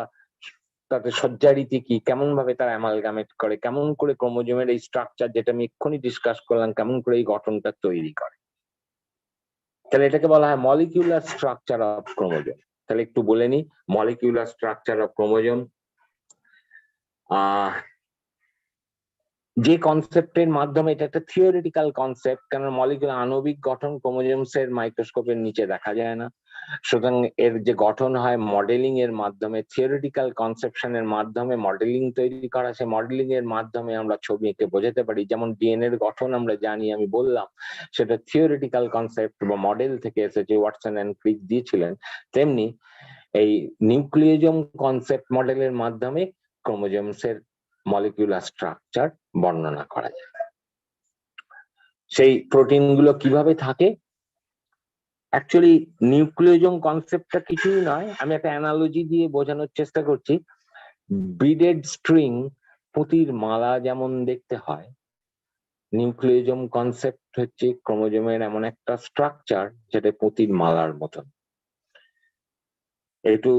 তাদের সজ্জারীতি কি, কেমন ভাবে তারা অ্যামালগামেট করে, কেমন করে ক্রোমোজোমের এই স্ট্রাকচার যেটা আমি এক্ষুনি ডিসকাস করলাম, কেমন করে এই গঠনটা তৈরি করে। তাহলে এটাকে বলা হয় মলিকিউলার স্ট্রাকচার অফ ক্রোমোজোম। তাহলে একটু বলে নি মলিকিউলার স্ট্রাকচার অফ ক্রোমোজোম। যে কনসেপ্টের মাধ্যমে, এটা একটা থিওরিটিক্যাল কনসেপ্ট, কারণ মলিকিউলার আণবিক গঠন ক্রোমোজোমস এর মাইক্রোস্কোপের নিচে দেখা যায় না, সুতরাং এর যে গঠন হয় মডেলিং এর মাধ্যমে, থিওরিটিক্যাল কনসেপশনের মাধ্যমে মডেলিং তৈরি করা। সেই মডেলিং এর মাধ্যমে আমরা ছবি এঁকে বোঝাতে পারি। যেমন ডিএনএ এর গঠন আমরা জানি, আমি বললাম সেটা থিওরিটিক্যাল কনসেপ্ট বা মডেল থেকে এসেছে, ওয়াটসন এন্ড ক্রিক দিয়েছিলেন। তেমনি এই নিউক্লিওজোম কনসেপ্ট মডেলের মাধ্যমে ক্রোমোজোমসের মলিকিউলার স্ট্রাকচার বর্ণনা করা যায়। সেই প্রোটিনগুলো কিভাবে থাকে, অ্যাকচুয়ালি নিউক্লিওজোম কনসেপ্টটা কিছুই নয়, আমি একটা অ্যানালজি দিয়ে বোঝানোর চেষ্টা করছি। বিডেড স্ট্রিং, পুঁতির মালা যেমন দেখতে হয়, নিউক্লিওজোম কনসেপ্ট হচ্ছে ক্রোমোজোমের এমন একটা স্ট্রাকচার যেটা পুঁতির মালার মতন। একটু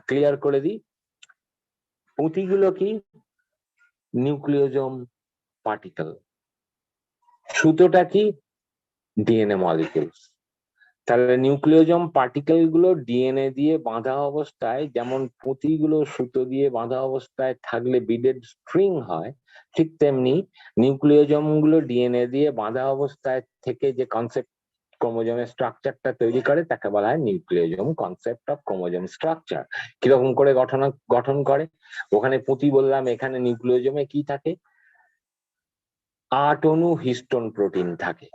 ক্লিয়ার করে দিই, পুঁতিগুলো কি? Nucleosome particle. সুতোটা কি? DNA molecules. তাহলে নিউক্লিওজোম পার্টিকেল গুলো ডিএনএ দিয়ে বাঁধা অবস্থায়, যেমন পুঁতিগুলো সুতো দিয়ে বাঁধা অবস্থায় থাকলে বিডেড স্ট্রিং হয়, ঠিক তেমনি নিউক্লিওজোম গুলো ডিএনএ দিয়ে বাঁধা অবস্থায় থেকে যে কনসেপ্ট ক্রোমোজোমের স্ট্রাকচারটা তৈরি করে তাকে বলা হয় nucleosome concept of chromosome structure. কিরকম করে গঠন করে? ওখানে পুঁতি বললাম, এখানে নিউক্লিওজোমে কি থাকে? 8 অণু হিস্টোন প্রোটিন থাকে।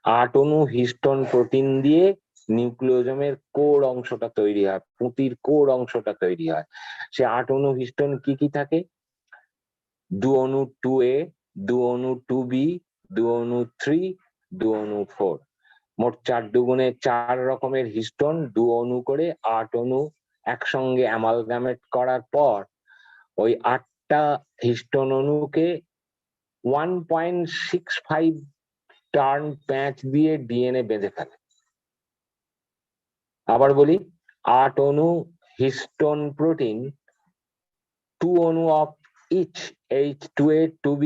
8 অণু হিস্টোন প্রোটিন দিয়ে নিউক্লিওজোমের কোর অংশটা তৈরি হয়, পুঁতির কোর অংশটা তৈরি হয়। সে 8 অণু হিস্টোন কি কি থাকে? 2 অণু 2A, 2 অণু 2B, 2 অণু 3, 2 অণু 4। মোট 4 দুগুণে 4 রকমের হিস্টোন, 2 অণু করে 8 অণু একসঙ্গে অ্যামালগামেট করার পর ওই 8টা হিস্টোন অণুকে 1.65 টার্ন প্যাচ দিয়ে ডিএনএ বেঁধে ফেলে। আবার বলি, 8 অণু হিস্টোন প্রোটিন, 2 অণু of each H2A, 2B,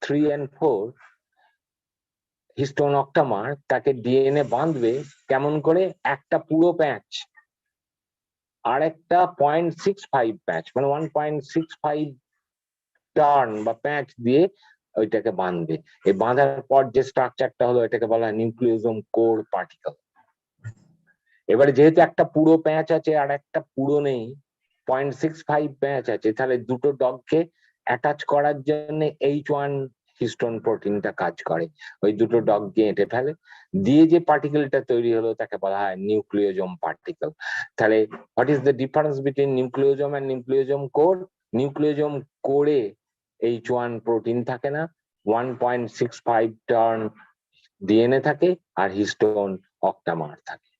3 and 4 histone octamer, তাকে ডিএনএ বাঁধবে কেমন করে? একটা পুরো প্যাচ আর একটা 0.65 প্যাচ, মানে 1.65 টার্ন বা প্যাচ দিয়ে ওইটাকে বাঁধবে। এই বাঁধার পর যে স্ট্রাকচারটা হলো, এটাকে বলা হয় নিউক্লিওজোম কোর পার্টিকেল। এবারে যেহেতু একটা পুরো প্যাচ আছে আর একটা পুরো নেই, 0.65 প্যাচ আছে, তাহলে দুটো ডগকে অ্যাটাচ করার জন্য H1 হিস্টোন প্রোটিনটা কাজ করে, ওই দুটো ডগকে এঁটে ফেলে, দিয়ে যে পার্টিকেলটা তৈরি হলো তাকে বলা হয় নিউক্লিওজোম পার্টিকেল। তাহলে what is the difference between nucleosome and nucleosome core? Nucleosome কোরে H1 প্রোটিন থাকে না, 1.65 টার্ন ডিএনএ থাকে, আর হিস্টোন অক্টামার থাকে।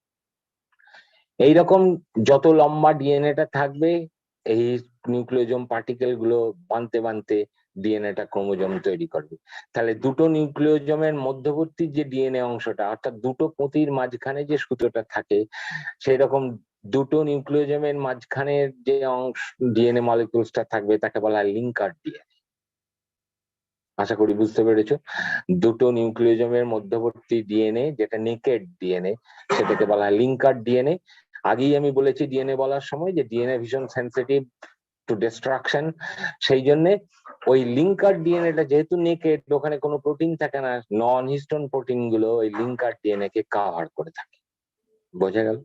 এইরকম যত লম্বা ডিএনএটা থাকবে, এই নিউক্লিওজোম পার্টিকেল গুলো বানতে বানতে ডিএনএটা ক্রোমোজোম তৈরি করবে। তাহলে দুটো নিউক্লিওজোমের মধ্যবর্তী যে ডিএনএ অংশটা, অর্থাৎ দুটো পুঁতির মাঝখানে যে সুতোটা থাকে, সেই রকম দুটো নিউক্লিওজোমের মাঝখানের যে অংশ ডিএনএ মলিকিউলসটা থাকবে তাকে বলা হয় লিঙ্কার ডিএনএ। আশা করি বুঝতে পেরেছো। দুটো নিউক্লিওজোমের মধ্যবর্তী ডিএনএ, যেটা নেকেড ডিএনএ, সেটাকে বলা হয় লিঙ্কার ডিএনএ। আগেই আমি বলেছি ডিএনএ বলার সময় যে ডিএনএ ভীষণ সেন্সিটিভ টু ডিস্ট্রাকশন, সেই জন্য ওই লিঙ্কার ডিএনএটা যেহেতু নেকেড, ওখানে কোনো প্রোটিন থাকে না, নন হিস্টোন প্রোটিন গুলো ওই লিঙ্কার ডিএনএ কে কভার করে থাকে। বোঝা গেল?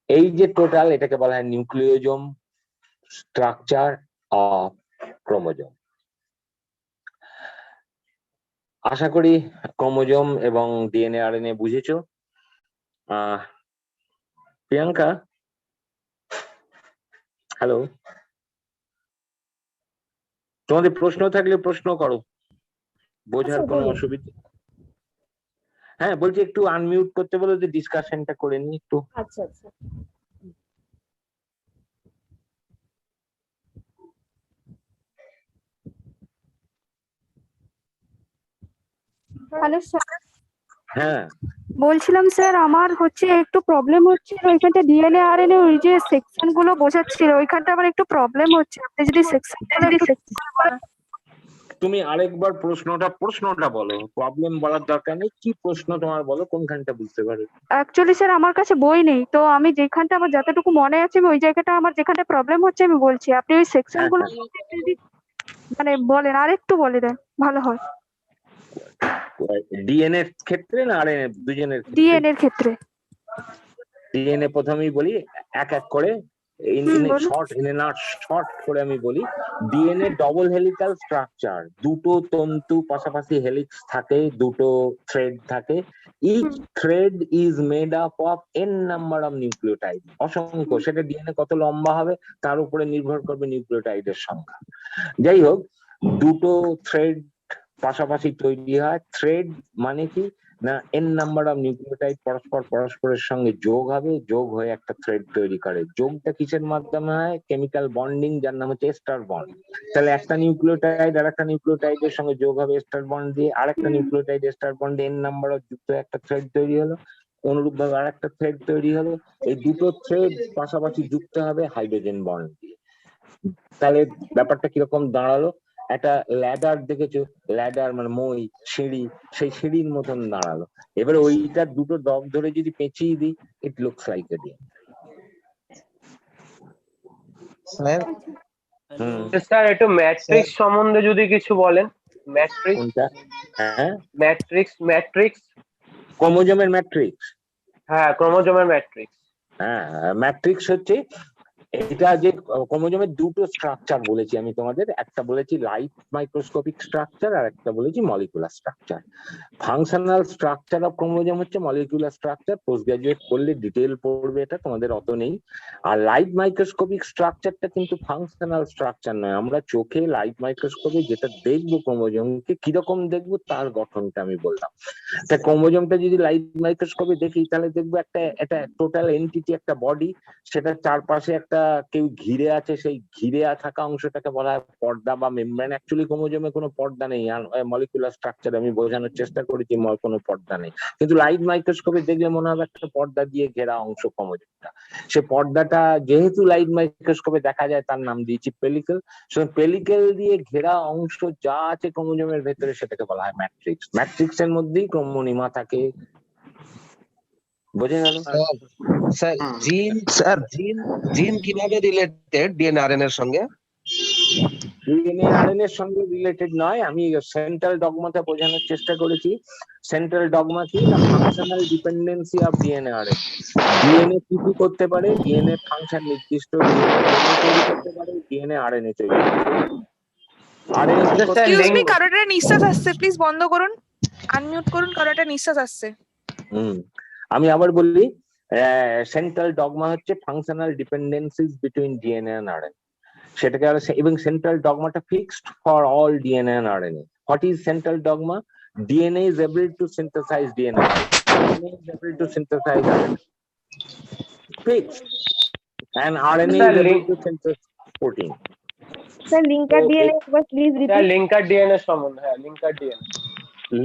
এই যে টোটাল, এটাকে বলা হয় নিউক্লিওজোম স্ট্রাকচার অফ ক্রোমোজোম। আশা করি ক্রোমোজোম এবং ডিএনএ আরএনএ বুঝেছো। প্রিয়াঙ্কা, হ্যালো, তোমাদের প্রশ্ন থাকলে প্রশ্ন করো, বোঝার কোনো অসুবিধা? হ্যাঁ, বলছি একটু আনমিউট করতে বলো, যে ডিসকাশনটা করে নি একটু। আচ্ছা আচ্ছা। হ্যালো স্যার, হ্যাঁ বলছিলাম স্যার আমার হচ্ছে একটু প্রবলেম হচ্ছে, ওইখানটা ডিএনএ আরএনএ ওই যে সেকশন গুলো বোঝাচ্ছিল, ওইখানটা আমার একটু প্রবলেম হচ্ছে। আপনি যদি সেকশন তুমি আরেকবার প্রশ্নটা বলো, প্রবলেম বলার দরকার নেই, কি প্রশ্ন তোমার বলো, কোনখানটা বুঝতে পারো? অ্যাকচুয়ালি স্যার আমার কাছে বই নেই, তো আমি যেখানটা আমার যতটুকু মনে আছে আমি ওই জায়গাটা, আমার যেখানটা প্রবলেম হচ্ছে আমি বলছি, আপনি ওই সেকশন গুলো যদি মানে বলেন, আরেকটু বলে দেন ভালো হয়। ডিএনএ এর ক্ষেত্রে না আরএনএ, দুজনের ক্ষেত্রে? ডিএনএ এর ক্ষেত্রে। ডিএনএ প্রথমেই বলি এক এক করে। শর্ট করে আমি বলি, ডিএনএ ডবল হেলিক্যাল স্ট্রাকচার, দুটো তন্তু পাশাপাশি হেলিক্স থাকে, দুটো থ্রেড থাকে। Each thread is made up of n number of nucleotide, অসংখ্য। সেটা ডিএনএ কত লম্বা হবে তার উপরে নির্ভর করবে নিউক্লিওটাইডের সংখ্যা। যাই হোক, দুটো থ্রেড পাশাপাশি তৈরি হয়। থ্রেড মানে কি না, n নাম্বার অফ নিউক্লিওটাইড পরস্পরের সঙ্গে যোগ হবে, যোগ হয়ে একটা থ্রেড তৈরি করে। যোগটা কিসের মাধ্যমে হয়? কেমিক্যাল বন্ডিং, যার নাম হচ্ছে এস্টার বন্ড। তাহলে একটা নিউক্লিওটাইড আর একটা নিউক্লিওটাইডের সঙ্গে যোগ হবে এস্টার বন্ড দিয়ে, আরেকটা nucleotide ester bond n number of যুক্ত একটা থ্রেড তৈরি হলো, অনুরূপ ভাবে আরেকটা থ্রেড তৈরি হলো। এই দুটো থ্রেড পাশাপাশি যুক্ত হবে হাইড্রোজেন বন্ড দিয়ে। তাহলে ব্যাপারটা কিরকম দাঁড়ালো? একটা ল্যাডার দেখেছো, ল্যাডার মানে মই, সিঁড়ি, সেই সিঁড়ির মতন দাঁড়ালো। এবারে ওইটার দুটো ডগ ধরে যদি পেঁচিয়ে দিই, it looks like a DNA. Sir একটু ম্যাট্রিক্স সম্বন্ধে যদি কিছু বলেন। ম্যাট্রিক্স, কোনটা? হ্যাঁ, ম্যাট্রিক্স ক্রোমোজোমের ম্যাট্রিক্স। হ্যাঁ, ক্রোমোজোমের ম্যাট্রিক্স। হ্যাঁ, ম্যাট্রিক্স হচ্ছে এটা যে ক্রোমোজোমের দুটো স্ট্রাকচার বলেছি আমি তোমাদের, একটা বলেছি লাইট মাইক্রোস্কোপিক স্ট্রাকচার আর একটা বলেছি molecular structure. Functional structure of chromosome হচ্ছে মলিকুলার স্ট্রাকচার, পোস্ট গ্রাজুয়েট করলে ডিটেল পড়বে, এটা তোমাদের অত নেই। আর লাইট মাইক্রোস্কোপিক স্ট্রাকচারটা কিন্তু ফাংশনাল স্ট্রাকচার নয়। আমরা চোখে লাইট মাইক্রোস্কোপে যেটা দেখবো ক্রোমোজোমকে কিরকম দেখবো তার গঠনটা আমি বললাম। তা ক্রোমোজোমটা যদি লাইট মাইক্রোস্কোপে দেখি তাহলে দেখবো একটা টোটাল এন্টিটি, একটা বডি, সেটার চারপাশে একটা কেউ ঘিরে আছে, সেই ঘিরে থাকা অংশটাকে বলা হয় পর্দা বা মেমব্রেন। অ্যাকচুয়ালি ক্রোমোজোমে কোনো পর্দা নেই, আর মলিকুলার স্ট্রাকচার আমি বোঝানোর চেষ্টা করেছি কোনো পর্দা নেই, কিন্তু লাইট মাইক্রোস্কোপে দেখলে মনে হবে একটা পর্দা দিয়ে ঘেরা অংশ ক্রোমোজোমটা। সে পর্দাটা যেহেতু লাইট মাইক্রোস্কোপে দেখা যায় তার নাম দিয়েছি পেলিকেল। পেলিকেল দিয়ে ঘেরা অংশ যা আছে ক্রোমোজোমের ভেতরে সেটাকে বলা হয় ম্যাট্রিক্স। ম্যাট্রিক্স এর মধ্যেই ক্রোমোনিমা থাকে। বোঝা গেল? স্যার জিন কিভাবে রিলেটেড ডিএনএ আরএনএ এর সঙ্গে? ডিএনএ আরএনএ এর সঙ্গে রিলেটেড নয়, আমি সেন্ট্রাল ডগমাটা বোঝানোর চেষ্টা করেছি। সেন্ট্রাল ডগমা কি না, functional dependency of DNA RNA. DNA কি কি করতে পারে? ডিএনএ ফাংশন নির্দিষ্ট ডিএনএ তৈরি করতে পারে, ডিএনএ আরএনএ তৈরি করতে পারে। আরএনএ কি করতে পারে? এক্সকিউজ মি, কারোটা নিঃশ্বাস আসছে, প্লিজ বন্ধ করুন, আনমিউট করুন, কারোটা নিঃশ্বাস আসছে। আমি আবার বললি, সেন্ট্রাল ডগমা হচ্ছে functional dependencies between DNA and RNA. সেটাকে এবং সেন্ট্রাল ডগমাটা fixed for all DNA and RNA. What is central dogma? DNA is able to synthesize DNA. DNA is able to synthesize RNA. Fixed. And RNA is able to synthesize protein. Sir linker DNA একবার please sir repeat. Linker DNA সম্বন্ধে। হ্যাঁ, linker DNA.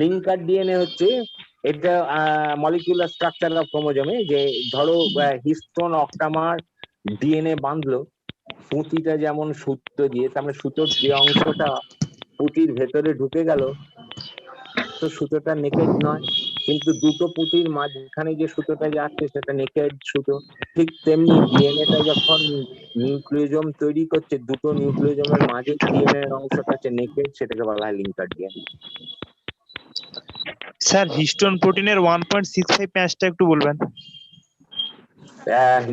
Linker DNA হচ্ছে এটা molecular structure of ক্রোমোজোমে, যে ধরো histone অক্টামার DNA বাঁধলো পুঁতিটা যেমন সুতো দিয়ে, তার মানে সুতোর যে অংশটা পুঁতির ভেতরে ঢুকে গেল, তো সুতোটা নেকেড নয়, কিন্তু দুটো পুঁতির মাঝখানে যে সুতোটা যাচ্ছে সেটা নেকেড সুতো। ঠিক তেমনি ডিএনএটা যখন নিউক্লিওজোম তৈরি করছে, দুটো নিউক্লিওজোমের মাঝে ডিএনএ এর অংশটা হচ্ছে নেকেড, সেটাকে বলা হয় লিঙ্কার ডিএনএ। স্যার হিস্টোন প্রোটিনের 1.65 প্যাচটা একটু বলবেন।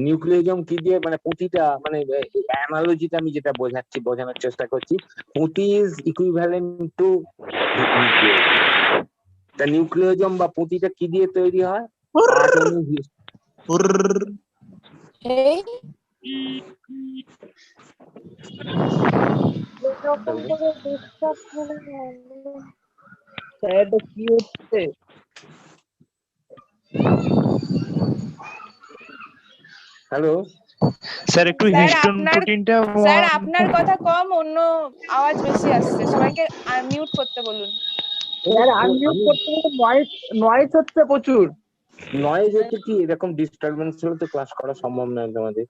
নিউক্লিওজোম কি দিয়ে, মানে পুঁতিটা, মানে অ্যানালজিটা আমি যেটা বোঝানোর চেষ্টা করছি, পুঁতি ইজ ইকুইভ্যালেন্ট টু নিউক্লিওজোম। তা নিউক্লিওজোম বা পুঁতিটা কি দিয়ে তৈরি হয়? কি হচ্ছে? হ্যালো স্যার একটু স্যার, হিস্টোন আপনার- প্রোটিনটা স্যার আপনার কথা কম, অন্য আওয়াজ বেশি আসছে, সবাইকে মিউট করতে বলুন। স্যার আনমিউট করতে গেলে নয়েজ হচ্ছে প্রচুর। নয়েজ হচ্ছে কি, এরকম ডিস্টারবেন্স হলে তো ক্লাস করা সম্ভব নয় তোমাদের।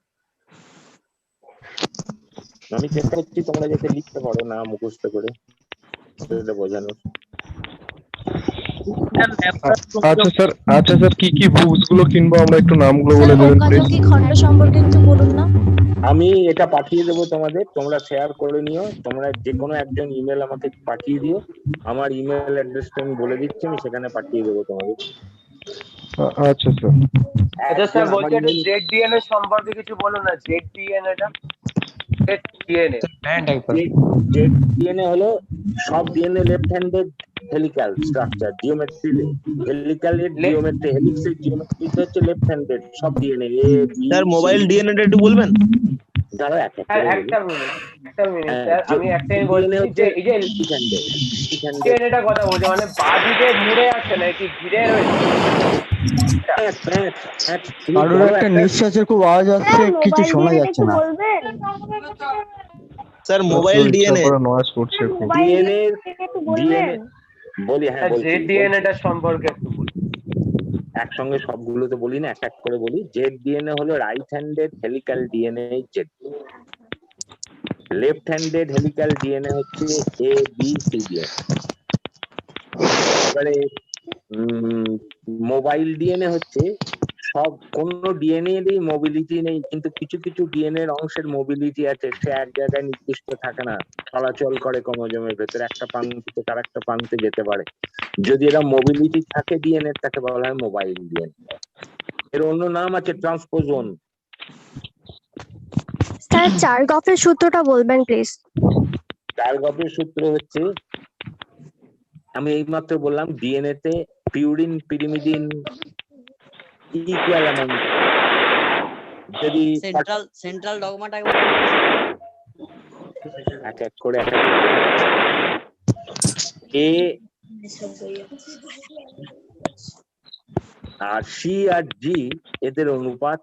আমি চেষ্টা করছি তোমরা যাতে লিখতে পারো, না মুখস্থ করে, সেটা বোঝানো। আচ্ছা স্যার কি কি বুকস গুলো কিনবো আমরা, একটু নামগুলো বলে দেবেন প্লিজ। খন্ড সম্পর্কে একটু বলুন না। আমি এটা পাঠিয়ে দেবো তোমাদের, তোমরা শেয়ার করে নিও। তোমরা যে কোনো একজন ইমেল আমাকে পাঠিয়ে দিও, আমার ইমেল অ্যাড্রেসটা আমি বলে দিচ্ছি, আমি সেখানে পাঠিয়ে দেবো তোমাদের। আচ্ছা স্যার। আচ্ছা স্যার একজন বলছি আমার একটু email- ZDNA সম্পর্কে কিছু বলুন না, ZDNA টা। ZDNA ডিএনএ হলো সব DNA left handed helical structure, geometry হেলিক্যালের জিওমেট্রি, হেলিক্সের জিওমেট্রি হচ্ছে লেফট হ্যান্ডেড সব ডিএনএ। স্যার মোবাইল ডিএনএ টা একটু বলবেন? দাঁড়া একটা স্যার করে বলি। একটা মিনিট হ্যাঁ, স্যার, আমি একটাই বলছি যে এই যে ZDNA টা কথা বলছে, মানে বাদিকে মুড়ে আছে নাকি ঘিরে রয়েছে? কারোর একটা নিঃশ্বাসের খুব আওয়াজ আসছে, কিছু শোনা যাচ্ছে না। বলবেন স্যার মোবাইল ডিএনএ নয়েজ করছে খুব। ডিএনএ একটু বলবেন বলি, হ্যাঁ বলছি, ZDNA টা সম্পর্কে একটু বলুন। একসঙ্গে সবগুলো তো বলি না, এক এক করে বলি। জেড ডিএনএ হলো right handed helical DNA Z, left handed helical DNA হচ্ছে এ বি সি ডিএনএ। এবারে মোবাইল ডিএনএ হচ্ছে সব, কোন ডিএনএ এরই মোবিলিটি নেই, কিন্তু কিছু কিছু ডিএনএ এর অংশের মোবিলিটি আছে, সে এক জায়গায় নির্দিষ্ট থাকে না, চলাচল করে ক্রোমোজোমের ভেতরে, একটা প্রান্ত থেকে আরেকটা প্রান্তে যেতে পারে। যদি এরা মোবিলিটি থাকে ডিএনএ, তাকে বলা হয় মোবাইল ডিএনএ। এর অন্য নাম আছে ট্রান্সপোজন। স্যার চারগফের সূত্রটা বলবেন প্লিজ। চারগফের সূত্র হচ্ছে, আমি এইমাত্র বললাম ডিএনএ তে পিউরিন পিরিমিডিন ইকুয়াল অ্যামাউন্ট, যদি সেন্ট্রাল ডগমাটা এক এক করে এ আর সি আর জি এদের অনুপাত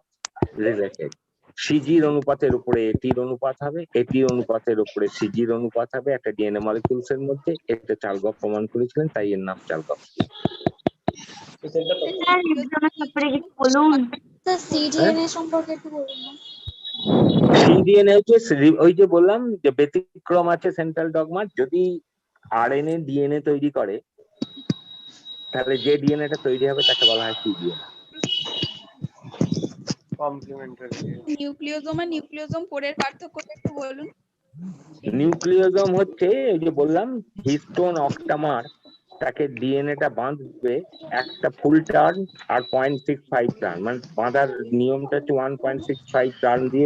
রিলেটেড। সিজির অনুপাতের উপরে এটির অনুপাত হবে, এটির অনুপাতের উপরে সিজির অনুপাত হবে একটা ডিএনএ মলিকিউলস এর মধ্যে। এটা চার্লগফ প্রমাণ করেছিলেন, তাই এর নাম চার্লগফ। সিডিএনএ সম্পর্কে একটু বলুন না। সিডিএনএ হচ্ছে ওই যে বললাম যে ব্যতিক্রম আছে সেন্ট্রাল ডগমার। যদি আরএনএ ডিএনএ তৈরি করে, তাহলে যে ডিএনএটা তৈরি হবে তাকে বলা হয় সিডিএনএ। কমপ্লিমেন্টারি নিউক্লিওজোম আর নিউক্লিওজোম কোডের পার্থক্যটা একটু বলুন। নিউক্লিওজোম হচ্ছে এই যে বললাম হিস্টোন অক্টামার, তাকে ডিএনএটা বাঁধবে একটা ফুল টার্ন আর 0.65 টার্ন, মানে বাঁধার নিয়মটা হচ্ছে 1.65 টার্ন দিয়ে